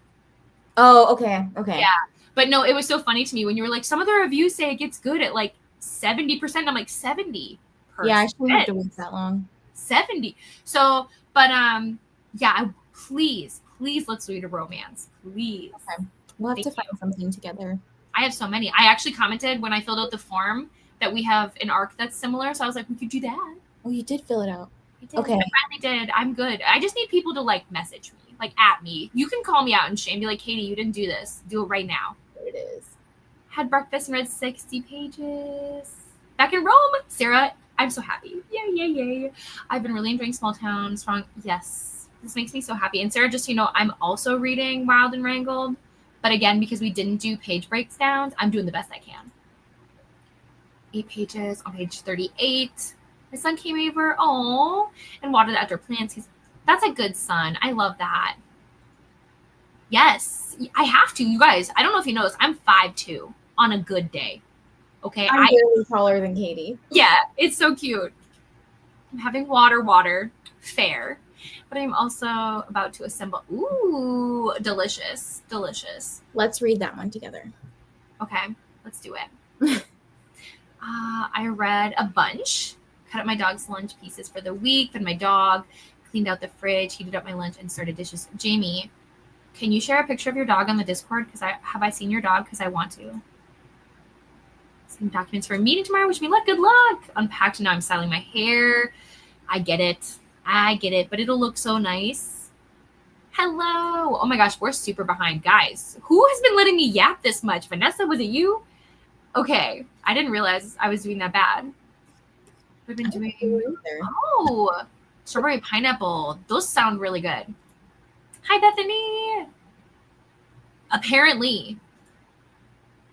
Oh, okay. Okay. Yeah. But no, it was so funny to me when you were like, some of the reviews say it gets good at like 70%. I'm like 70%. Yeah, I shouldn't have to wait that long. 70. So, but yeah, please let's read a romance. Please. Okay. We'll have to find something together. I have so many. I actually commented when I filled out the form that we have an ARC that's similar. So I was like, we could do that. Oh, you did fill it out. I did. Okay. I finally did. I'm good. I just need people to like message me, like at me. You can call me out and shame, be like, Katie, you didn't do this. Do it right now. There it is. Had breakfast and read 60 pages. Back in Rome. Sarah, I'm so happy. Yay. I've been really enjoying Small Town Strong. Yes. This makes me so happy. And Sarah, just so you know, I'm also reading Wild and Wrangled. But again, because we didn't do page breakdowns, I'm doing the best I can. 8 pages on page 38. My son came over, and watered the outdoor plants. That's a good son. I love that. Yes, I have to. You guys, I don't know if you know this. I'm 5'2" on a good day. Okay, I'm barely taller than Katie. Yeah, it's so cute. I'm having water. Fair. But I'm also about to assemble. Ooh, delicious. Let's read that one together. Okay, let's do it. I read a bunch cut up my dog's lunch pieces for the week, fed my dog, cleaned out the fridge, heated up my lunch, and started dishes. Jamie, can you share a picture of your dog on the Discord? Because I seen your dog? Because I want to. Some documents for a meeting tomorrow. Wish me luck. Good luck. Unpacked, and now I'm styling my hair. I get it. But it'll look so nice. Hello. Oh my gosh, we're super behind. Guys, who has been letting me yap this much? Vanessa, was it you? Okay. I didn't realize I was doing that bad. We've been doing... Oh, strawberry pineapple. Those sound really good. Hi, Bethany. Apparently.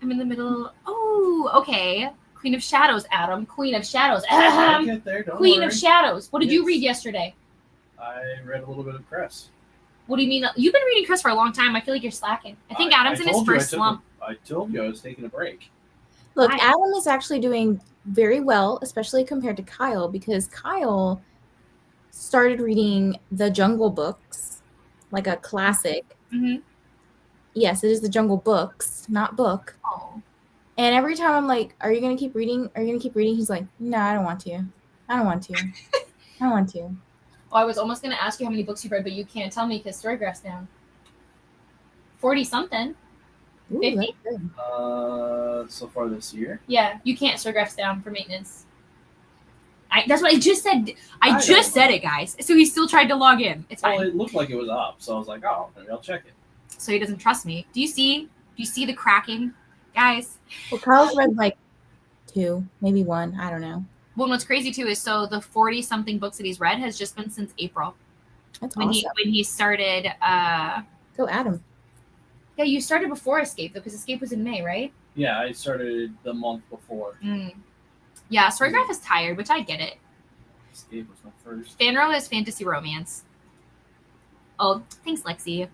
I'm in the middle. Oh, okay. Queen of Shadows, Adam. Queen of Shadows. I'll get there, don't Queen worry. of Shadows. What did you read yesterday? I read a little bit of Cress. What do you mean? You've been reading Chris for a long time. I feel like you're slacking. I think Adam's in his first slump. I told you I was taking a break. Look, Adam is actually doing very well, especially compared to Kyle, because Kyle started reading the Jungle Books, like a classic. Mm-hmm. Yes, it is the Jungle Books, not book. Oh. And every time I'm like, are you going to keep reading? Are you going to keep reading? He's like, no, I don't want to. I don't want to. I don't want to. Oh, I was almost going to ask you how many books you read, but you can't tell me because Storygraph's down. 40-something. 50? So far this year? Yeah, you can't. Storygraph's down for maintenance. That's what I just said. I just said it, guys. So he still tried to log in. It's fine. Well, it looked like it was up, so I was like, oh, maybe I'll check it. So he doesn't trust me. Do you see the cracking, guys? Well, Kyle's read like 2, maybe 1. I don't know. Well, what's crazy too is so the 40-something books that he's read has just been since April. That's when awesome. When he started. Go Adam. Yeah, you started before Escape though, because Escape was in May, right? Yeah, I started the month before. Yeah, Storygraph is tired, which I get it. Escape was my first. Fanro is fantasy romance. Oh, thanks, Lexi.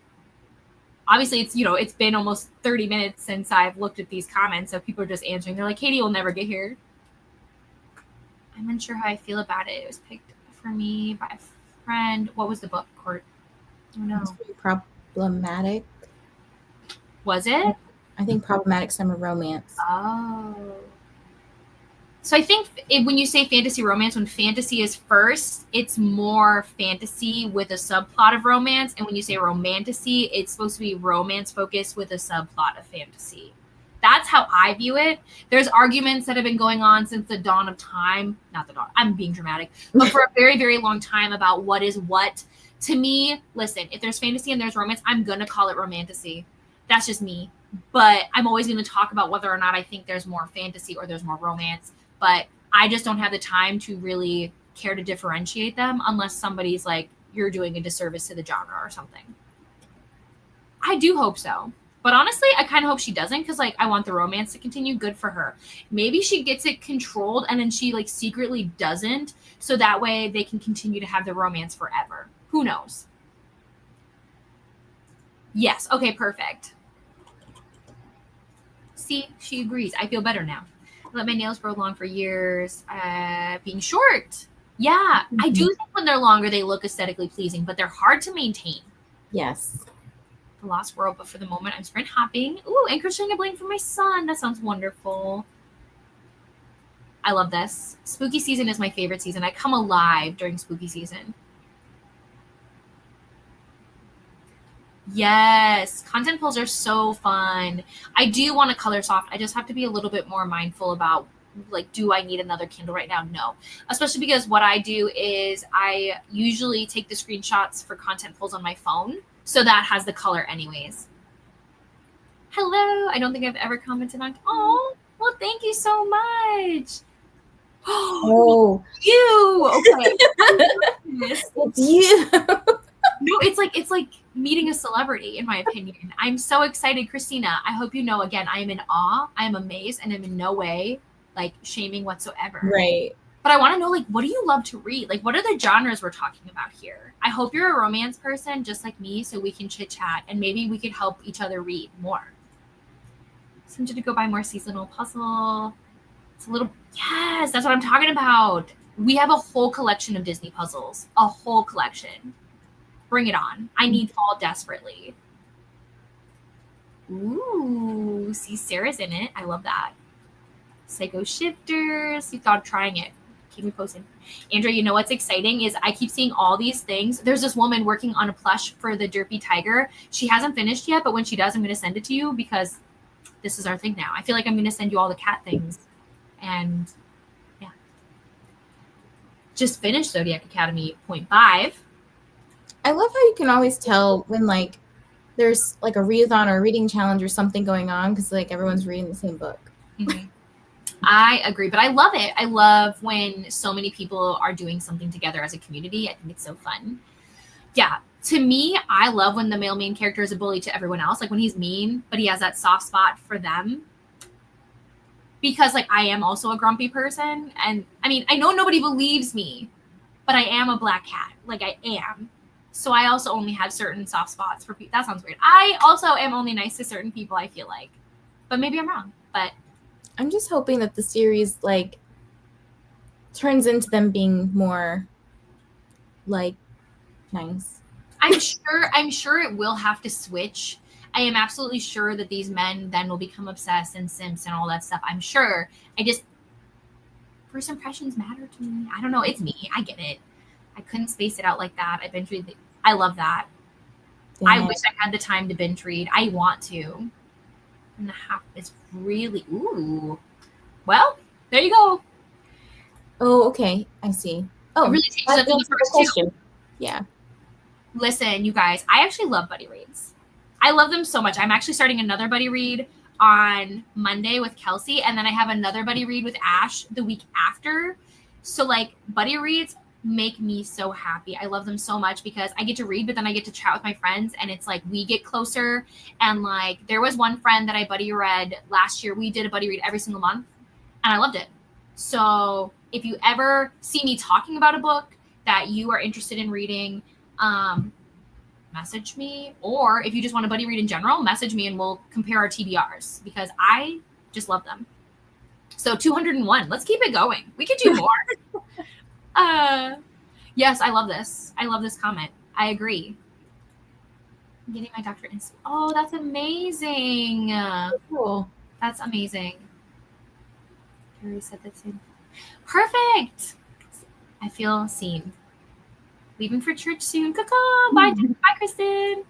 Obviously, it's been almost 30 minutes since I've looked at these comments, so people are just answering. They're like, Katie will never get here. I'm unsure how I feel about it. It was picked for me by a friend. What was the book, Court? Oh, no. It's pretty problematic. Was it? I think problematic summer romance. Oh. So I think when you say fantasy romance, when fantasy is first, it's more fantasy with a subplot of romance. And when you say romantasy, it's supposed to be romance focused with a subplot of fantasy. That's how I view it. There's arguments that have been going on since the dawn of time. Not the dawn. I'm being dramatic. But for a very, very long time about what is what. To me, listen, if there's fantasy and there's romance, I'm going to call it romantasy. That's just me. But I'm always going to talk about whether or not I think there's more fantasy or there's more romance. But I just don't have the time to really care to differentiate them unless somebody's like, you're doing a disservice to the genre or something. I do hope so. But honestly, I kind of hope she doesn't because, like, I want the romance to continue. Good for her. Maybe she gets it controlled and then she, like, secretly doesn't. So that way they can continue to have the romance forever. Who knows? Yes. Okay, perfect. See, she agrees. I feel better now. Let my nails grow long for years. Being short. Yeah, I do think when they're longer, they look aesthetically pleasing, but they're hard to maintain. Yes. The Lost World, but for the moment, I'm sprint hopping. Ooh, and crocheting a blanket for my son. That sounds wonderful. I love this. Spooky season is my favorite season. I come alive during spooky season. Yes, content pulls are so fun. I do want to color soft. I just have to be a little bit more mindful about, like, do I need another Kindle right now? No. Especially because what I do is I usually take the screenshots for content pulls on my phone. So that has the color anyways. Hello. I don't think I've ever commented on. Oh, well, thank you so much. Oh, you. Okay. It's you. No, it's like meeting a celebrity, in my opinion. I'm so excited, Christina. I hope you know, again, I am in awe. I am amazed, and I'm in no way, like, shaming whatsoever. Right. But I want to know, like, what do you love to read? Like, what are the genres we're talking about here? I hope you're a romance person just like me so we can chit-chat, and maybe we could help each other read more. Tempted to go buy more seasonal puzzle. It's a little... Yes, that's what I'm talking about. We have a whole collection of Disney puzzles. A whole collection. Bring it on. I need fall desperately. Ooh, see, Sarah's in it. I love that. Psycho Shifters. You thought of trying it. Keep me posted. Andrea, you know what's exciting is I keep seeing all these things. There's this woman working on a plush for the Derpy Tiger. She hasn't finished yet, but when she does, I'm going to send it to you because this is our thing now. I feel like I'm going to send you all the cat things. And yeah. Just finished Zodiac Academy 0.5. I love how you can always tell when like there's like a readathon or a reading challenge or something going on because like everyone's reading the same book. Mm-hmm. I agree, but I love it. I love when so many people are doing something together as a community. I think it's so fun. Yeah, to me, I love when the male main character is a bully to everyone else. Like when he's mean, but he has that soft spot for them. Because like I am also a grumpy person. And I mean, I know nobody believes me, but I am a black cat. Like I am. So I also only have certain soft spots for people. That sounds weird. I also am only nice to certain people, I feel like. But maybe I'm wrong. But I'm just hoping that the series like turns into them being more like nice. I'm sure it will have to switch. I am absolutely sure that these men then will become obsessed and simps and all that stuff. I'm sure. First impressions matter to me. I don't know. It's me. I get it. I couldn't space it out like that. I've binge read. I love that. Damn. I wish I had the time to binge read. I want to. And the half is really well, there you go. Oh, okay. I see. Oh, it really takes up in the first two. Yeah. Listen, you guys, I actually love buddy reads. I love them so much. I'm actually starting another buddy read on Monday with Kelsey, and then I have another buddy read with Ash the week after. So like buddy reads make me so happy. I love them so much because I get to read, but then I get to chat with my friends, and it's like we get closer. And like there was one friend that I buddy read last year. We did a buddy read every single month, and I loved it. So if you ever see me talking about a book that you are interested in reading, message me. Or if you just want a buddy read in general, message me and we'll compare our TBRs because I just love them. So 201, let's keep it going. We could do more. Yes, I love this. I love this comment. I agree. I'm getting my doctorate in. Oh, that's amazing. Cool. That's amazing. Carrie said that same. Perfect. I feel seen. Leaving for church soon. Caca. Bye, bye, Kristen.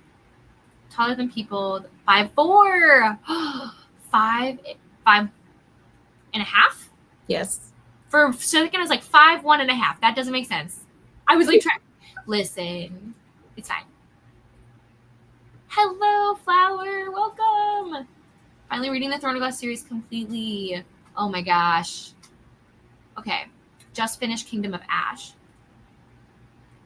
Taller than people. 5'4". 5'5" and a half. Yes. For a second, I was like 5'1" and a half. That doesn't make sense. I was like, listen, it's fine. Hello, Flower. Welcome. Finally reading the Throne of Glass series completely. Oh my gosh. Okay. Just finished Kingdom of Ash.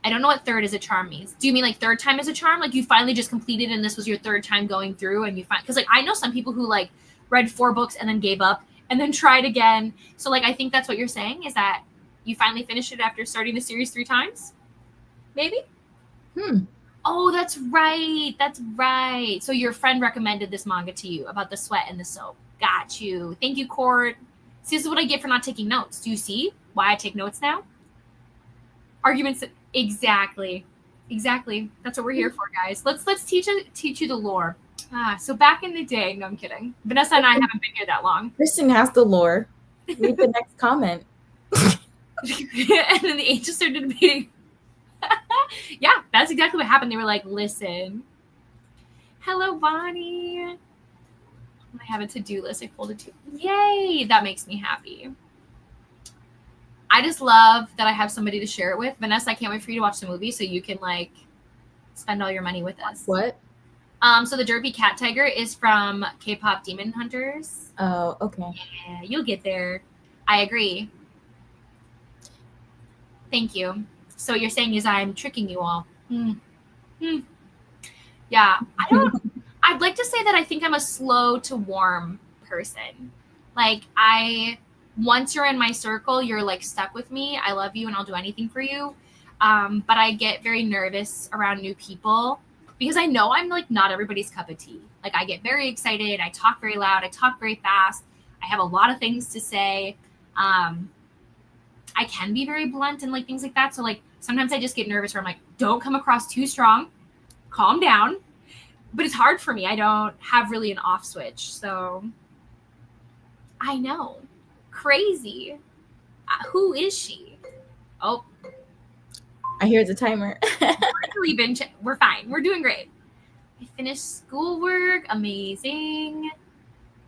I don't know what third as a charm means. Do you mean like third time as a charm? Like you finally just completed and this was your third time going through and you find, because like I know some people who like read 4 books and then gave up and then tried again. So like I think that's what you're saying is that you finally finished it after starting the series 3 times? Maybe? Oh, that's right. That's right. So your friend recommended this manga to you about the sweat and the soap. Got you. Thank you, Court. See, this is what I get for not taking notes. Do you see why I take notes now? Arguments. Exactly. That's what we're here for, guys. Let's teach you the lore. So back in the day, no, I'm kidding. Vanessa and I haven't been here that long. Kristen has the lore. Read the next comment. And then the angels started debating. Yeah, that's exactly what happened. They were like, listen. Hello, Bonnie. I have a to-do list. I folded to. Yay! That makes me happy. I just love that I have somebody to share it with. Vanessa, I can't wait for you to watch the movie so you can like spend all your money with us. What? So the Derpy Cat Tiger is from K-pop Demon Hunters. Oh, okay. Yeah, you'll get there. I agree. Thank you. So what you're saying is I'm tricking you all. Yeah, I'd like to say that I think I'm a slow to warm person. Like once you're in my circle, you're like stuck with me. I love you and I'll do anything for you. But I get very nervous around new people because I know I'm like not everybody's cup of tea. Like I get very excited. I talk very loud. I talk very fast. I have a lot of things to say. I can be very blunt and like things like that. So like sometimes I just get nervous where I'm like, don't come across too strong. Calm down. But it's hard for me. I don't have really an off switch. So I know. Crazy. Who is she? Oh, I hear the timer. we're fine. We're doing great. I finished schoolwork. Amazing.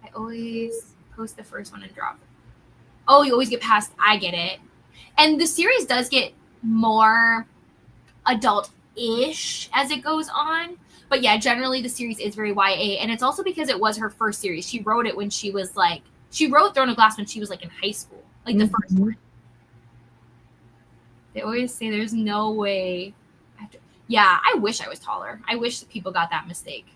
I always post the first one and drop. Oh, you always get past. I get it. And the series does get more adult-ish as it goes on. But yeah, generally the series is very YA. And it's also because it was her first series. She wrote it when she was like, she wrote Throne of Glass when she was like in high school. Like the first one. They always say there's no way. Yeah, I wish I was taller. I wish that people got that mistake.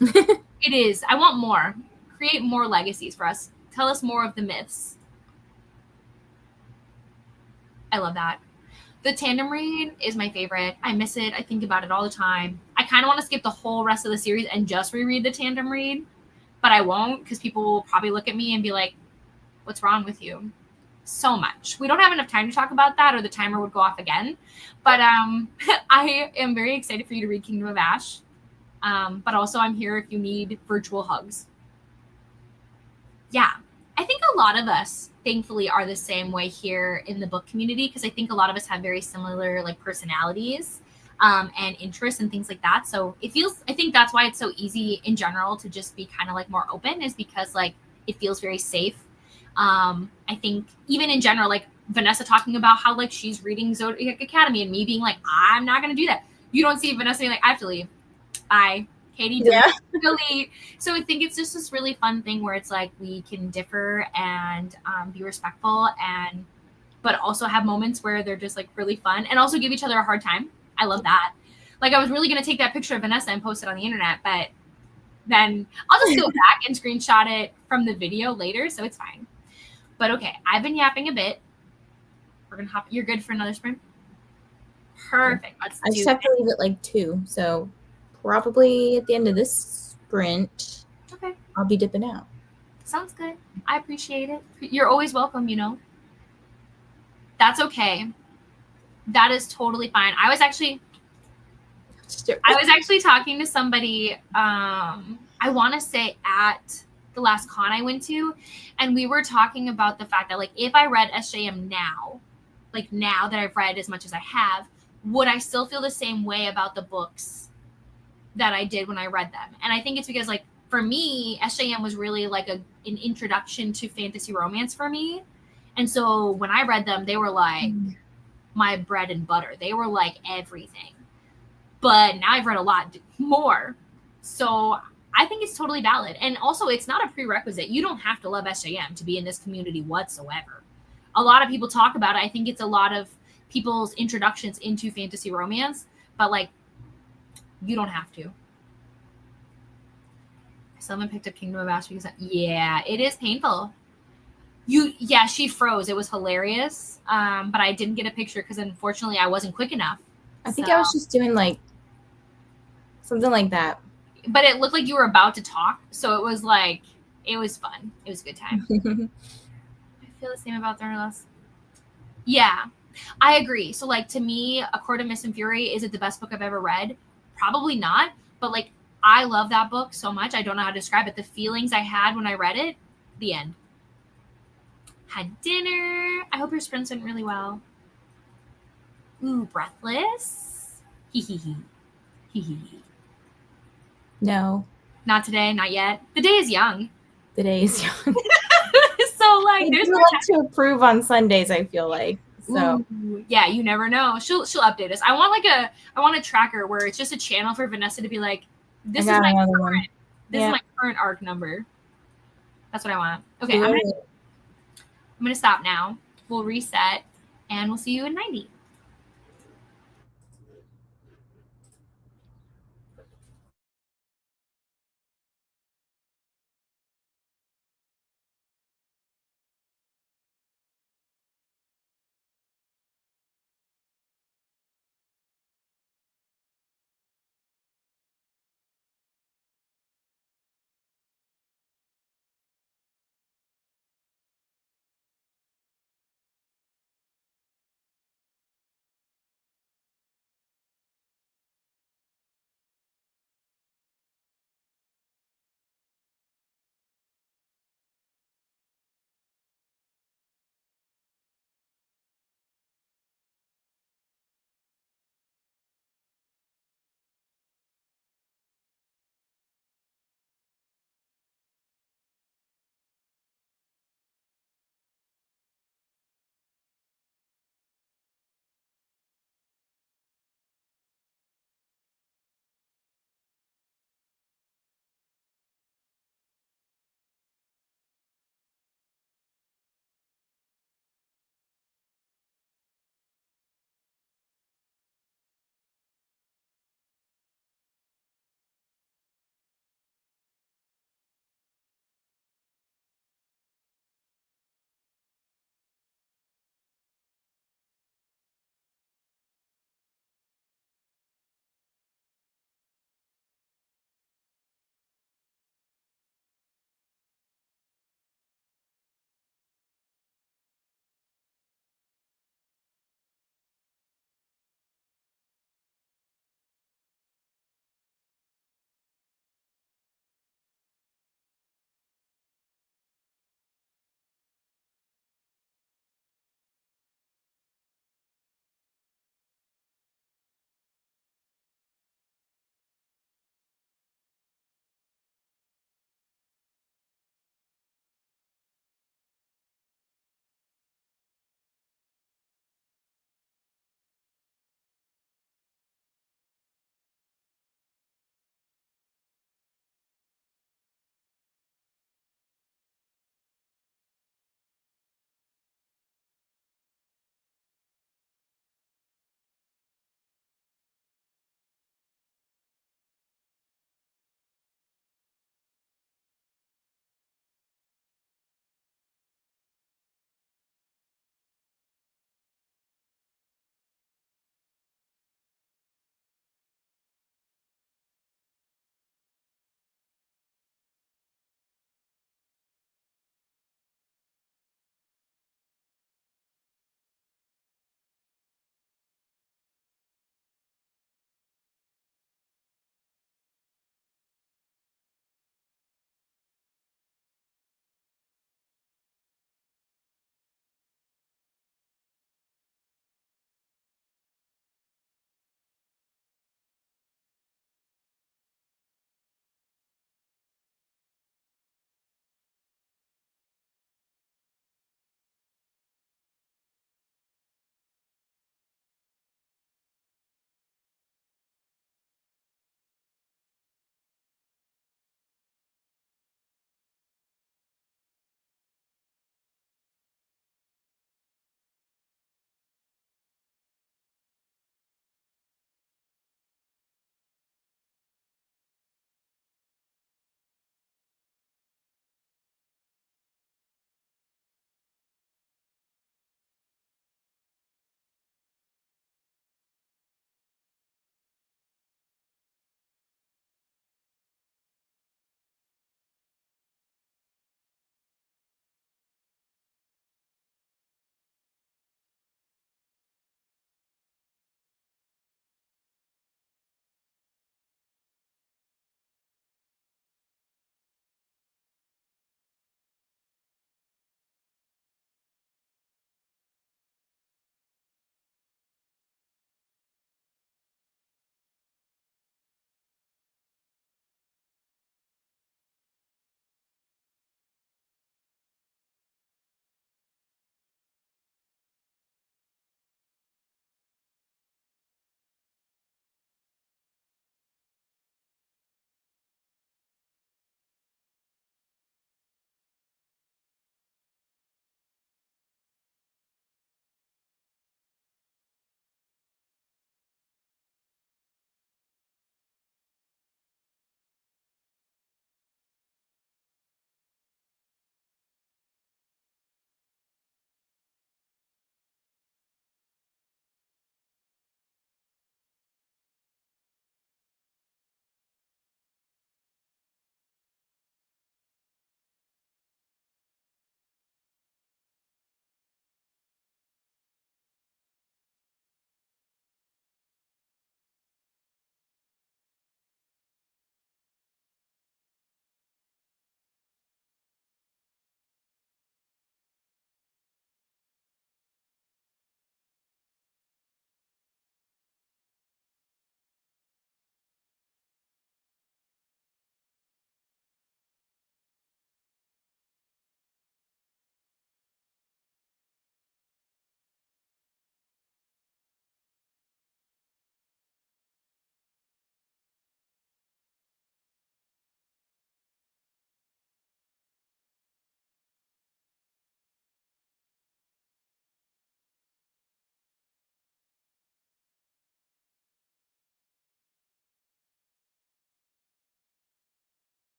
It is. I want more. Create more legacies for us. Tell us more of the myths. I love that. The tandem read is my favorite. I miss it. I think about it all the time. I kind of want to skip the whole rest of the series and just reread the tandem read, but I won't because people will probably look at me and be like, what's wrong with you? So much. We don't have enough time to talk about that or the timer would go off again. But I am very excited for you to read Kingdom of Ash. But also I'm here if you need virtual hugs. Yeah. I think a lot of us, thankfully, are the same way here in the book community because I think a lot of us have very similar like personalities and interests and things like that. So it feels, I think that's why it's so easy in general to just be kind of like more open is because like it feels very safe. I think even in general, like Vanessa talking about how like she's reading Zodiac Academy and me being like, I'm not going to do that. You don't see Vanessa being like, I have to leave. Bye. Katie, delete. So I think it's just this really fun thing where it's like we can differ and be respectful and but also have moments where they're just like really fun and also give each other a hard time. I love that. Like I was really going to take that picture of Vanessa and post it on the internet, but then I'll just go back and screenshot it from the video later, so it's fine. But okay, I've been yapping a bit. We're going to hop. You're good for another sprint? Perfect. Let's I just have to leave it like 2, so probably at the end of this sprint, okay, I'll be dipping out. Sounds good. I appreciate it. You're always welcome, you know. That's okay. That is totally fine. I was actually talking to somebody, I want to say at the last con I went to, and we were talking about the fact that like if I read SJM now, like now that I've read as much as I have, would I still feel the same way about the books that I did when I read them? And I think it's because like for me, SJM was really like an introduction to fantasy romance for me. And so when I read them, they were like my bread and butter. They were like everything. But now I've read a lot more. So I think it's totally valid. And also, it's not a prerequisite. You don't have to love SJM to be in this community whatsoever. A lot of people talk about it. I think it's a lot of people's introductions into fantasy romance, but like, you don't have to. Someone picked up Kingdom of Ash because, yeah, it is painful. Yeah, she froze. It was hilarious. But I didn't get a picture because unfortunately I wasn't quick enough. I think I was just doing like something like that. But it looked like you were about to talk, so it was like it was fun. It was a good time. I feel the same about Throne of Glass. Yeah, I agree. So like to me, A Court of Mist and Fury, is it the best book I've ever read? Probably not. But like I love that book so much. I don't know how to describe it. The feelings I had when I read it, the end. Had dinner. I hope your sprint's went really well. Ooh, Breathless. Hee hee hee. Hee hee hee. No. Not today, not yet. The day is young. The day is young. So like there's like to approve on Sundays, I feel like. So ooh, yeah, you never know. She'll update us. I want a tracker where it's just a channel for Vanessa to be like, this is my current ARC number. That's what I want. Okay, I'm gonna stop now. We'll reset and we'll see you in 90.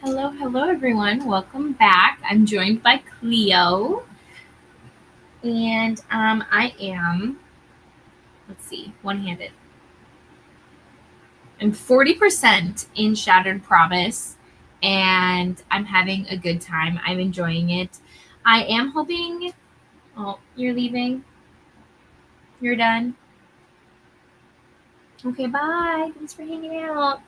Hello, everyone. Welcome back. I'm joined by Cleo. And I am, let's see, one-handed. I'm 40% in Shattered Promise, and I'm having a good time. I'm enjoying it. I am hoping... Oh, you're leaving? You're done? Okay, bye. Thanks for hanging out.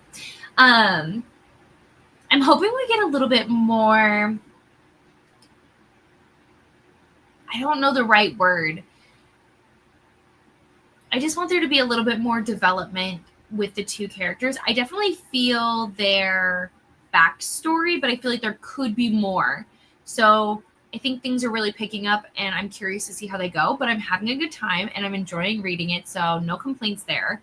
I'm hoping we get a little bit more... I don't know the right word. I just want there to be a little bit more development with the two characters. I definitely feel their backstory, but I feel like there could be more. So I think things are really picking up, and I'm curious to see how they go, but I'm having a good time, and I'm enjoying reading it, so no complaints there.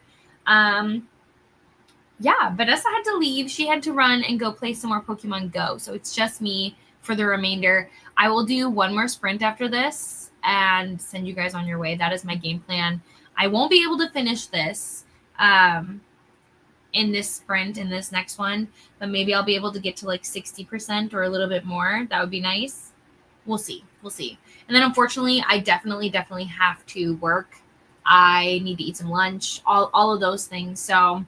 Yeah, Vanessa had to leave. She had to run and go play some more Pokemon Go, so it's just me for the remainder. I will do one more sprint after this and send you guys on your way. That is my game plan. I won't be able to finish this in this sprint, in this next one, but maybe I'll be able to get to like 60% or a little bit more. That would be nice. We'll see. We'll see. And then unfortunately, I definitely have to work. I need to eat some lunch, all of those things. So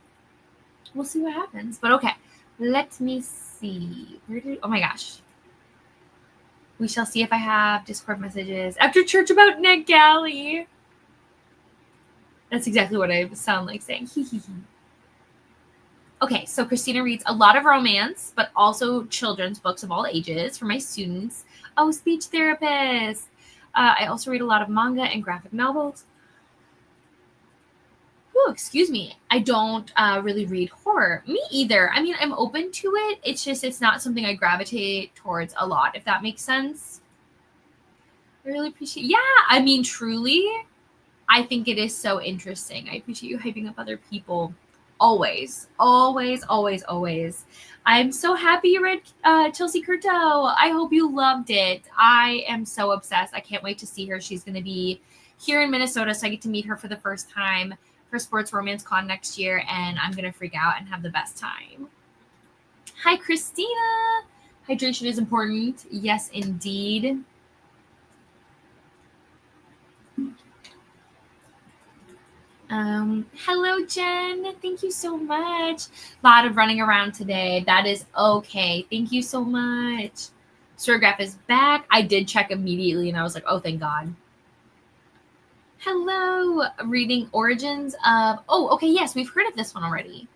we'll see what happens. But okay, let me see. Oh my gosh. We shall see if I have Discord messages after church about NetGalley. That's exactly what I sound like saying. Okay, so Christina reads a lot of romance, but also children's books of all ages for my students. Oh, speech therapist. I also read a lot of manga and graphic novels. Oh, excuse me. I don't really read horror. Me either. I mean, I'm open to it. It's just, it's not something I gravitate towards a lot, if that makes sense. I really appreciate, yeah, I mean, truly, I think it is so interesting. I appreciate you hyping up other people. Always. I'm so happy you read Chelsea Curto. I hope you loved it. I am so obsessed. I can't wait to see her. She's going to be here in Minnesota, so I get to meet her for the first time for Sports Romance Con next year, and I'm going to freak out and have the best time. Hi, Christina. Hydration is important. Yes, indeed. Hello, Jen. Thank you so much. A lot of running around today. That is okay. Thank you so much. Storygraph is back. I did check immediately, and I was like, oh, thank God. Hello. Reading Origins of... Oh, okay, yes, we've heard of this one already.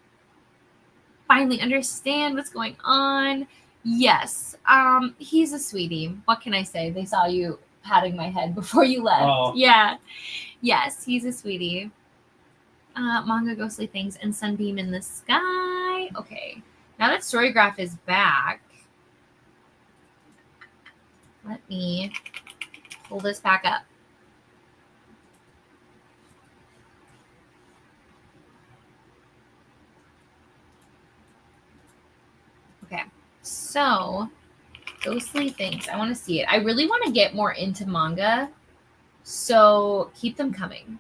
Finally understand what's going on. Yes. He's a sweetie. What can I say? They saw you patting my head before you left. Oh. Yeah. Yes, he's a sweetie. Manga Ghostly Things and Sunbeam in the Sky. Okay. Now that Storygraph is back, let me pull this back up. Okay. So, Ghostly Things. I want to see it. I really want to get more into manga, so keep them coming.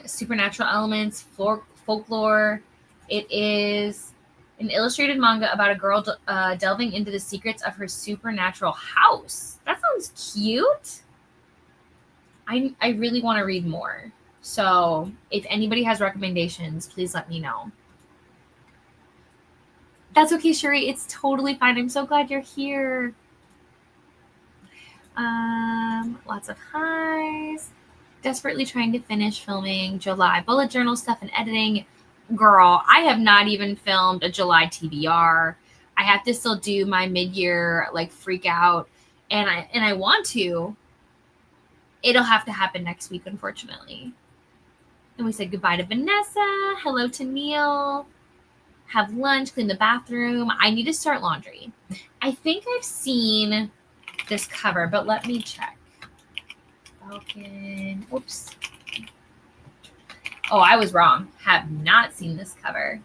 Supernatural elements, folklore. It is an illustrated manga about a girl delving into the secrets of her supernatural house. That sounds cute. I really want to read more. So if anybody has recommendations, please let me know. That's okay, Sherry. It's totally fine. I'm so glad you're here. Lots of highs. Desperately trying to finish filming July bullet journal stuff and editing. Girl, I have not even filmed a July TBR. I have to still do my mid-year like freak out, and I want to. It'll have to happen next week, unfortunately. And we said goodbye to Vanessa. Hello to Neil. Have lunch, clean the bathroom. I need to start laundry. I think I've seen this cover, but let me check. Falcon. Oops. Oh, I was wrong. Have not seen this cover.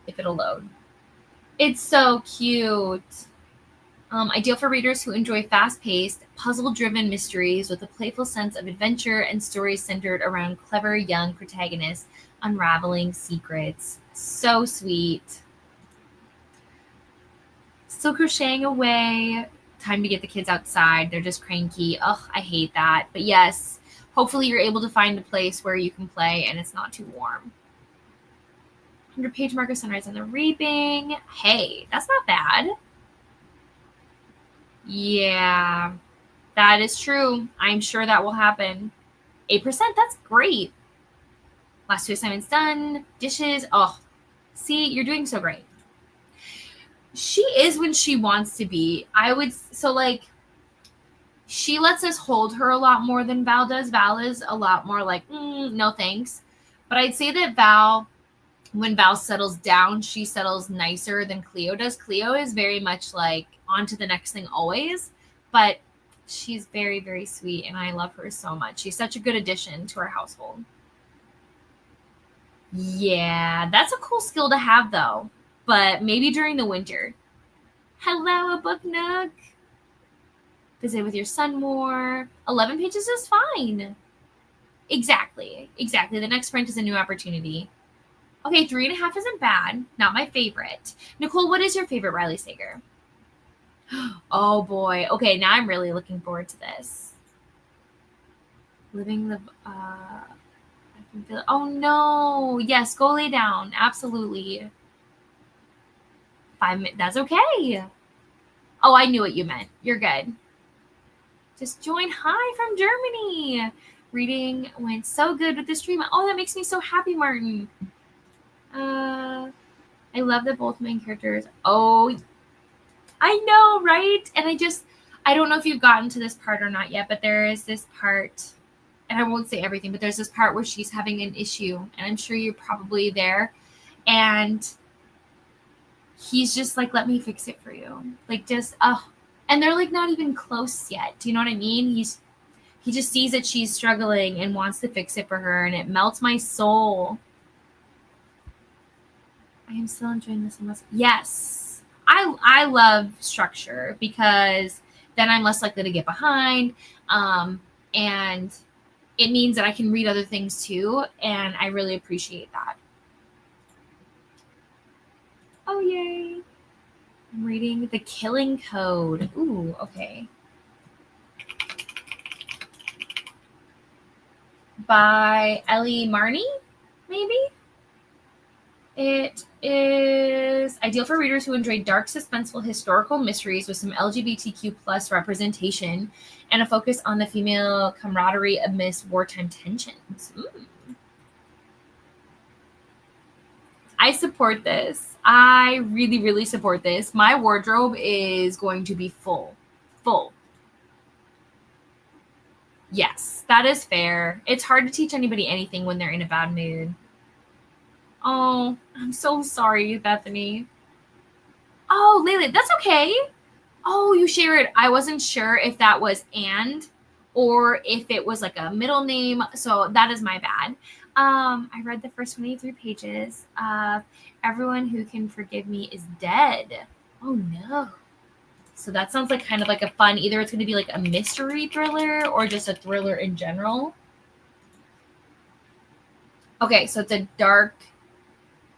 If it'll load. It's so cute. Ideal for readers who enjoy fast-paced, puzzle-driven mysteries with a playful sense of adventure and stories centered around clever young protagonists. unraveling secrets. So sweet. Still crocheting away. Time to get the kids outside. They're just cranky. Ugh, I hate that. But yes, hopefully you're able to find a place where you can play and it's not too warm. 100-page marker, sunrise and the reaping. Hey, that's not bad. Yeah, that is true. I'm sure that will happen. 8%, that's great. Last 2 assignments done. Dishes. Oh, see, you're doing so great. She is when she wants to be. She lets us hold her a lot more than Val does. Val is a lot more like, no thanks. But I'd say that Val, when Val settles down, she settles nicer than Cleo does. Cleo is very much like on to the next thing always, but she's very, very sweet, and I love her so much. She's such a good addition to our household. Yeah, that's a cool skill to have, though, but maybe during the winter. Hello, a book nook. Visit with your son more. 11 pages is fine. Exactly. The next sprint is a new opportunity. Okay, 3.5 isn't bad. Not my favorite. Nicole, what is your favorite Riley Sager? Oh boy. Okay, now I'm really looking forward to this. Living the I can feel. Oh no. Yes, go lay down. Absolutely. 5 minutes. That's okay. Oh, I knew what you meant. You're good. Just join. Hi from Germany. Reading went so good with the stream. Oh, that makes me so happy, Martin. I love that both main characters. Oh, I know, right? And I don't know if you've gotten to this part or not yet, but there is this part, and I won't say everything, but there's this part where she's having an issue, and I'm sure you're probably there. And he's just like, let me fix it for you. Like, just, and they're like not even close yet. Do you know what I mean? He just sees that she's struggling and wants to fix it for her, and it melts my soul. I am still enjoying this. Yes. I love structure because then I'm less likely to get behind. And it means that I can read other things too. And I really appreciate that. Oh, yay. I'm reading The Killing Code. Ooh, okay. By Ellie Marney, maybe? It is ideal for readers who enjoy dark, suspenseful historical mysteries with some LGBTQ plus representation and a focus on the female camaraderie amidst wartime tensions. I support this. I really, really support this. My wardrobe is going to be full. Yes, that is fair. It's hard to teach anybody anything when they're in a bad mood. Oh, I'm so sorry, Bethany. Oh, Layla, that's okay. Oh, you shared. I wasn't sure if that was and or if it was like a middle name. So that is my bad. I read the first 23 pages of Everyone Who Can Forgive Me Is Dead. Oh, no. So that sounds like kind of like a fun, either it's going to be like a mystery thriller or just a thriller in general. Okay, so it's a dark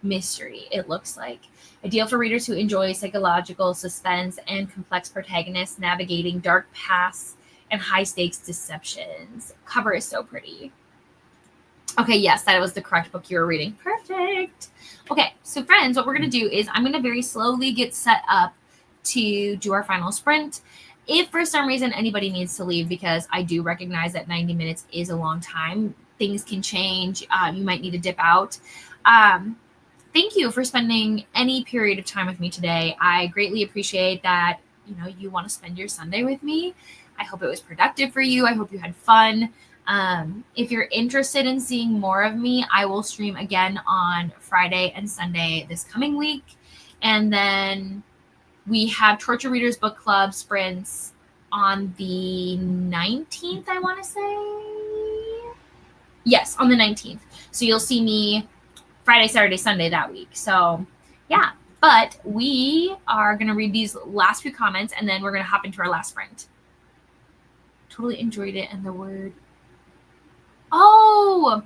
mystery, it looks like. Ideal for readers who enjoy psychological suspense and complex protagonists navigating dark pasts and high-stakes deceptions. Cover is so pretty. Okay, yes, that was the correct book you were reading. Perfect. Okay, so friends, what we're going to do is I'm going to very slowly get set up to do our final sprint. If for some reason anybody needs to leave, because I do recognize that 90 minutes is a long time, things can change. You might need to dip out. Thank you for spending any period of time with me today. I greatly appreciate that, you want to spend your Sunday with me. I hope it was productive for you. I hope you had fun. If you're interested in seeing more of me, I will stream again on Friday and Sunday this coming week. And then we have Torture Readers Book Club sprints on the 19th, I want to say. Yes, on the 19th. So you'll see me Friday, Saturday, Sunday that week. So yeah, but we are going to read these last few comments and then we're going to hop into our last sprint. Totally enjoyed it. And the word. Oh,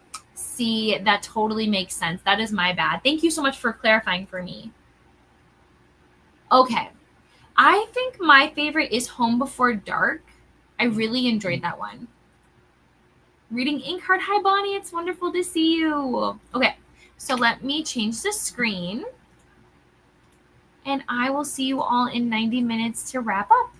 See, that totally makes sense. That is my bad. Thank you so much for clarifying for me. Okay. I think my favorite is Home Before Dark. I really enjoyed that one. Reading Ink Heart. Hi, Bonnie. It's wonderful to see you. Okay. So let me change the screen. And I will see you all in 90 minutes to wrap up.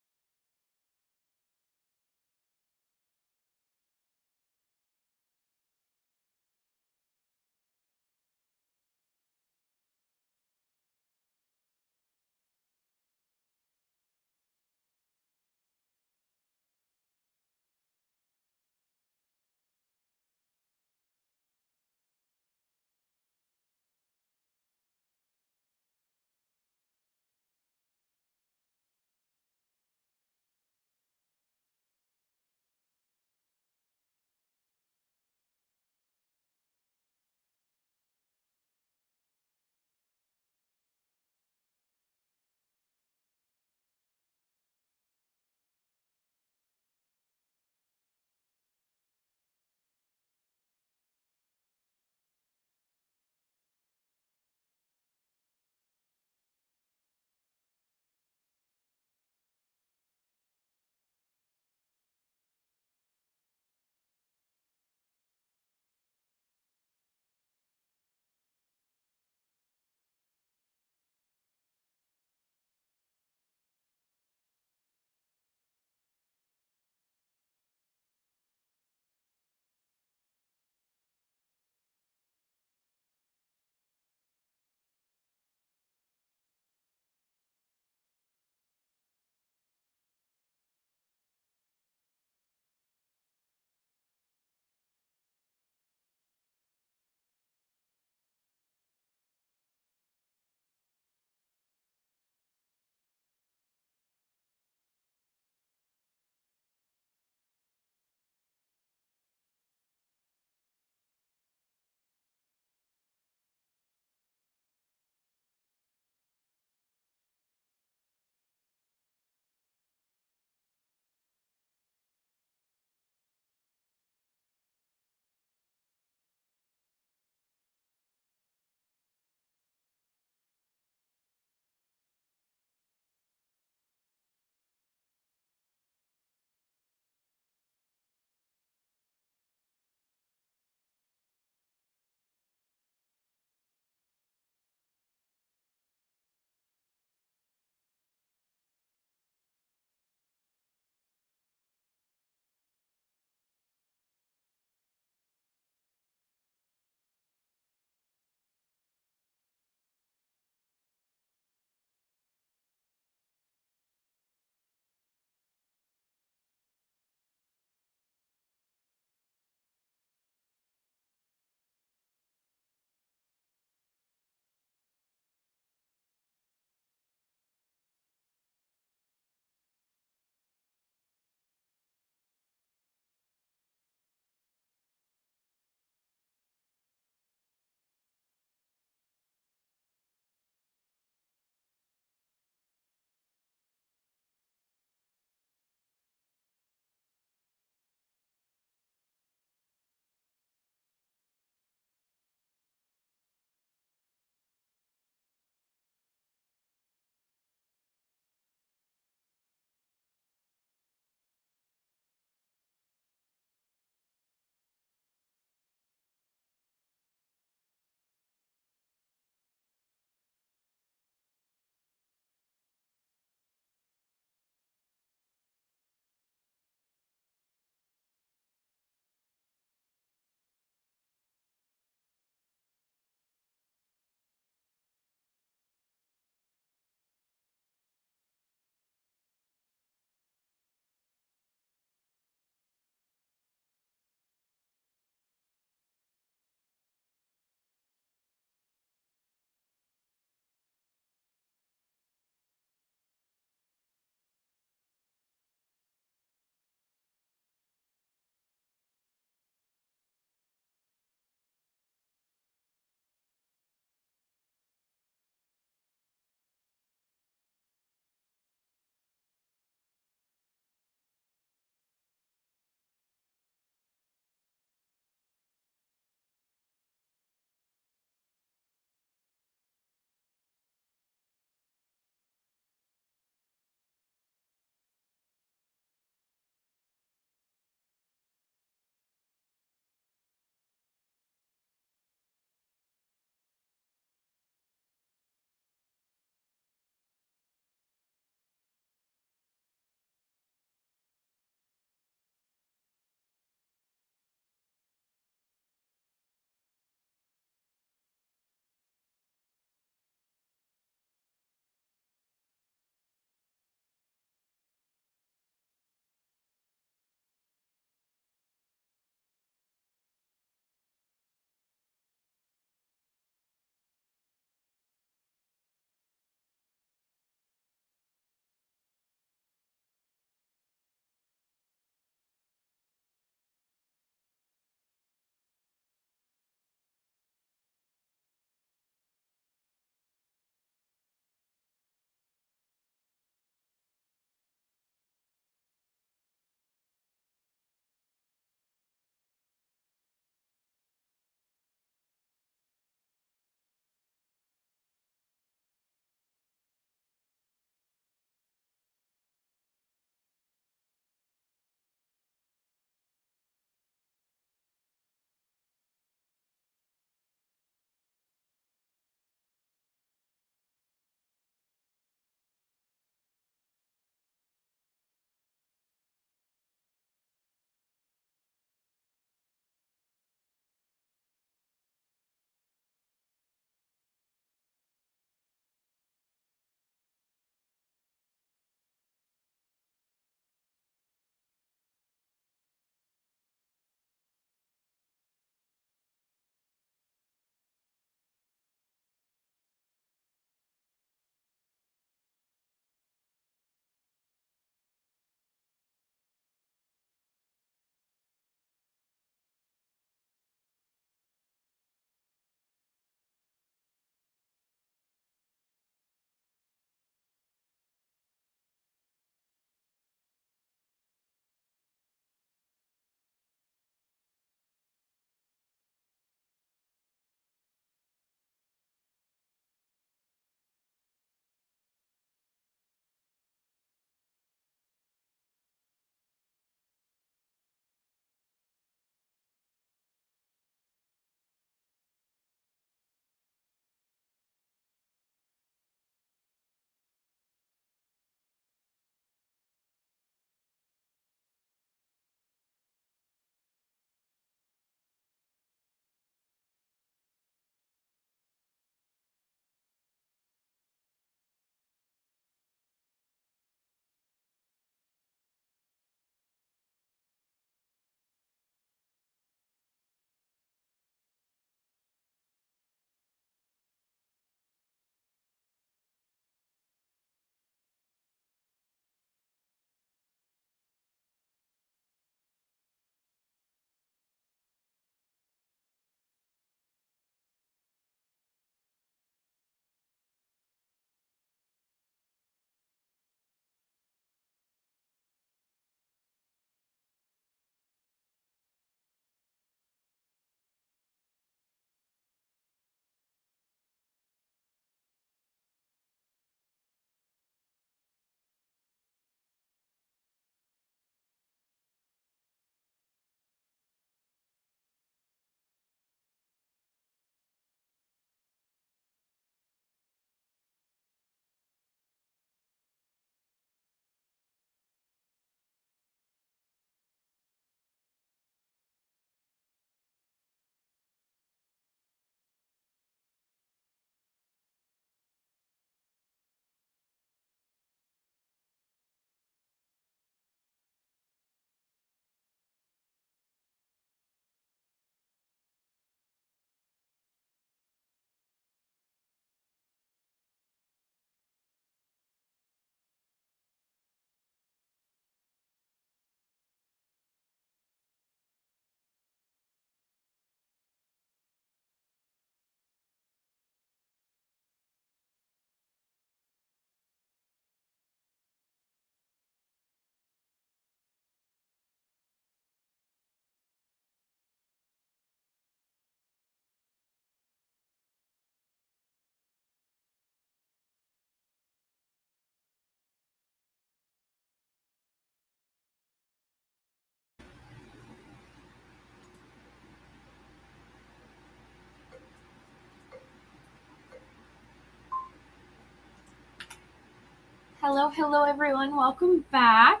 Hello, everyone. Welcome back.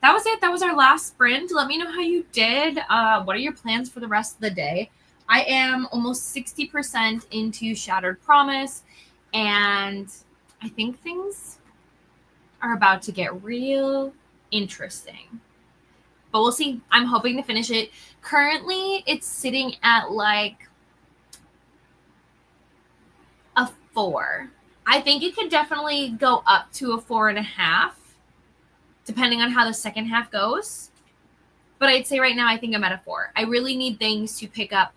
That was it. That was our last sprint. Let me know how you did. What are your plans for the rest of the day? I am almost 60% into Shattered Promise, and I think things are about to get real interesting. But we'll see. I'm hoping to finish it. Currently, it's sitting at like a 4. I think it could definitely go up to a 4.5, depending on how the second half goes. But I'd say right now, I think I'm at a 4. I really need things to pick up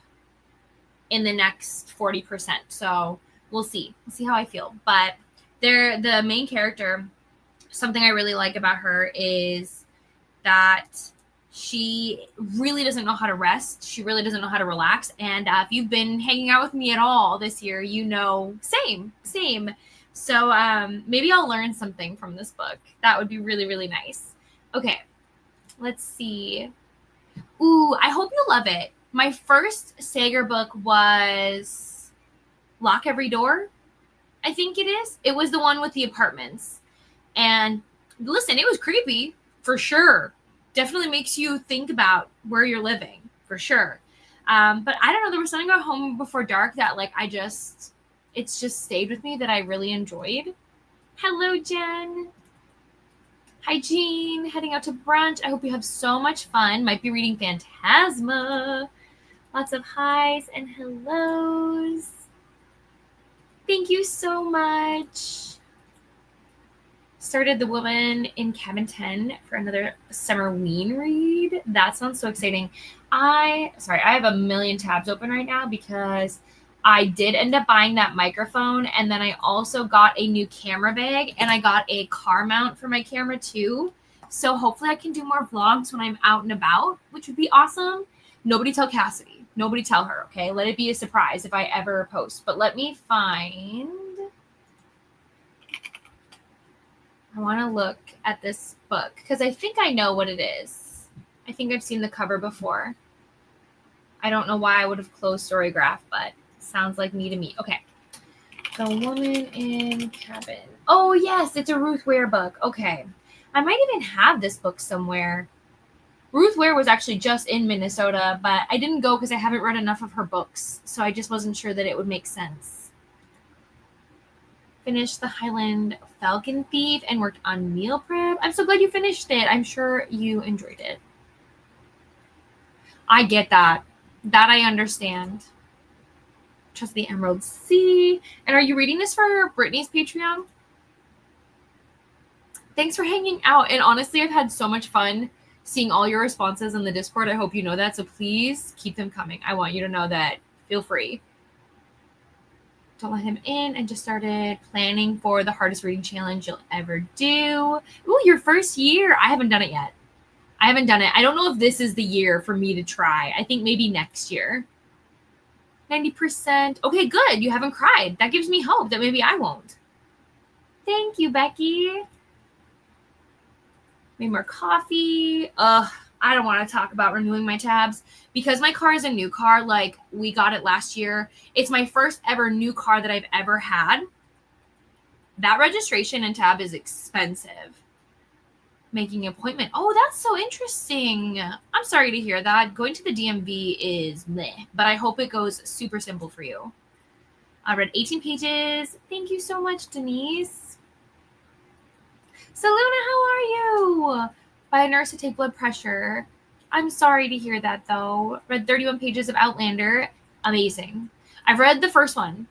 in the next 40%. So we'll see. We'll see how I feel. But the main character, something I really like about her is that she really doesn't know how to rest. She really doesn't know how to relax. And if you've been hanging out with me at all this year, you know, same. So maybe I'll learn something from this book. That would be really, really nice. Okay, let's see. Ooh, I hope you love it. My first Sager book was Lock Every Door, I think it is. It was the one with the apartments. And listen, it was creepy, for sure. Definitely makes you think about where you're living, for sure. But I don't know, there was something about Home Before Dark that like it's just stayed with me that I really enjoyed. Hello, Jen. Hi, Jean. Heading out to brunch. I hope you have so much fun. Might be reading Phantasma. Lots of highs and hellos. Thank you so much. Started The Woman in Cabin 10 for another Summerween read. That sounds so exciting. I have a million tabs open right now because I did end up buying that microphone, and then I also got a new camera bag, and I got a car mount for my camera too. So hopefully I can do more vlogs when I'm out and about, which would be awesome. Nobody tell Cassidy. Nobody tell her, okay? Let it be a surprise if I ever post. But let me find... I want to look at this book because I think I know what it is. I think I've seen the cover before. I don't know why I would have closed Storygraph, but sounds like me to me. Okay. The Woman in Cabin. Oh, yes, it's a Ruth Ware book. Okay. I might even have this book somewhere. Ruth Ware was actually just in Minnesota, but I didn't go because I haven't read enough of her books, so I just wasn't sure that it would make sense. Finished The Highland Falcon Thief and worked on meal prep. I'm so glad you finished it. I'm sure you enjoyed it. I get that. That I understand. Trust the Emerald Sea. And are you reading this for Brittany's Patreon? Thanks for hanging out. And honestly, I've had so much fun seeing all your responses in the Discord. I hope you know that. So please keep them coming. I want you to know that. Feel free. Don't let him in, and just started planning for the hardest reading challenge you'll ever do. Ooh, your first year. I haven't done it yet. I don't know if this is the year for me to try. I think maybe next year. 90%. Okay, good. You haven't cried. That gives me hope that maybe I won't. Thank you, Becky. Made more coffee. I don't want to talk about renewing my tabs because my car is a new car. Like, we got it last year. It's my first ever new car that I've ever had. That registration and tab is expensive. Making an appointment. Oh, that's so interesting. I'm sorry to hear that. Going to the DMV is meh, but I hope it goes super simple for you. I read 18 pages. Thank you so much, Denise. Saluna, how are you? By a nurse to take blood pressure. I'm sorry to hear that, though. Read 31 pages of Outlander. Amazing. I've read the first one.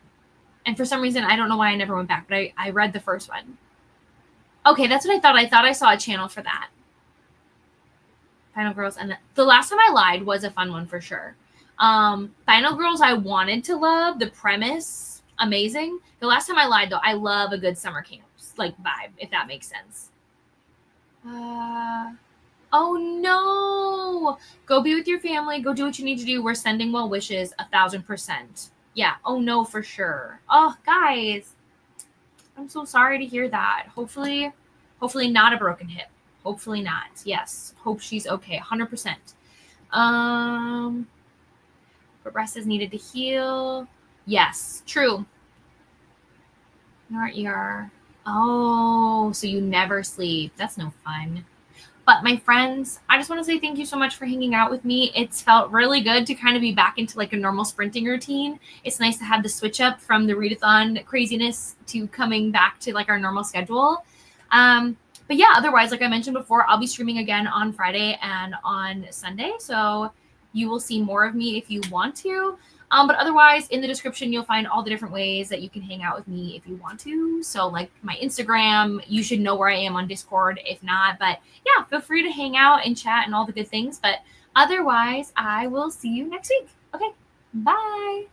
And for some reason, I don't know why I never went back, but I read the first one. Okay, that's what I thought. I thought I saw a channel for that. Final Girls. And the last time I lied was a fun one for sure. Final Girls I wanted to love. The premise, amazing. The last time I lied, though, I love a good summer camp like vibe, if that makes sense. Oh no, go be with your family, go do what you need to do. We're sending well wishes 1,000%. Yeah, oh no, for sure. Oh guys, I'm so sorry to hear that. Hopefully not a broken hip. Hopefully not. Yes, hope she's okay. 100%. But rest is needed to heal. Yes, true. ER. Oh, so you never sleep. That's no fun. But my friends, I just want to say thank you so much for hanging out with me. It's felt really good to kind of be back into like a normal sprinting routine. It's nice to have the switch up from the readathon craziness to coming back to like our normal schedule. But yeah, otherwise, like I mentioned before, I'll be streaming again on Friday and on Sunday. So you will see more of me if you want to. But otherwise, in the description, you'll find all the different ways that you can hang out with me if you want to. So like my Instagram, you should know where I am on Discord if not. But yeah, feel free to hang out and chat and all the good things. But otherwise, I will see you next week. Okay, bye.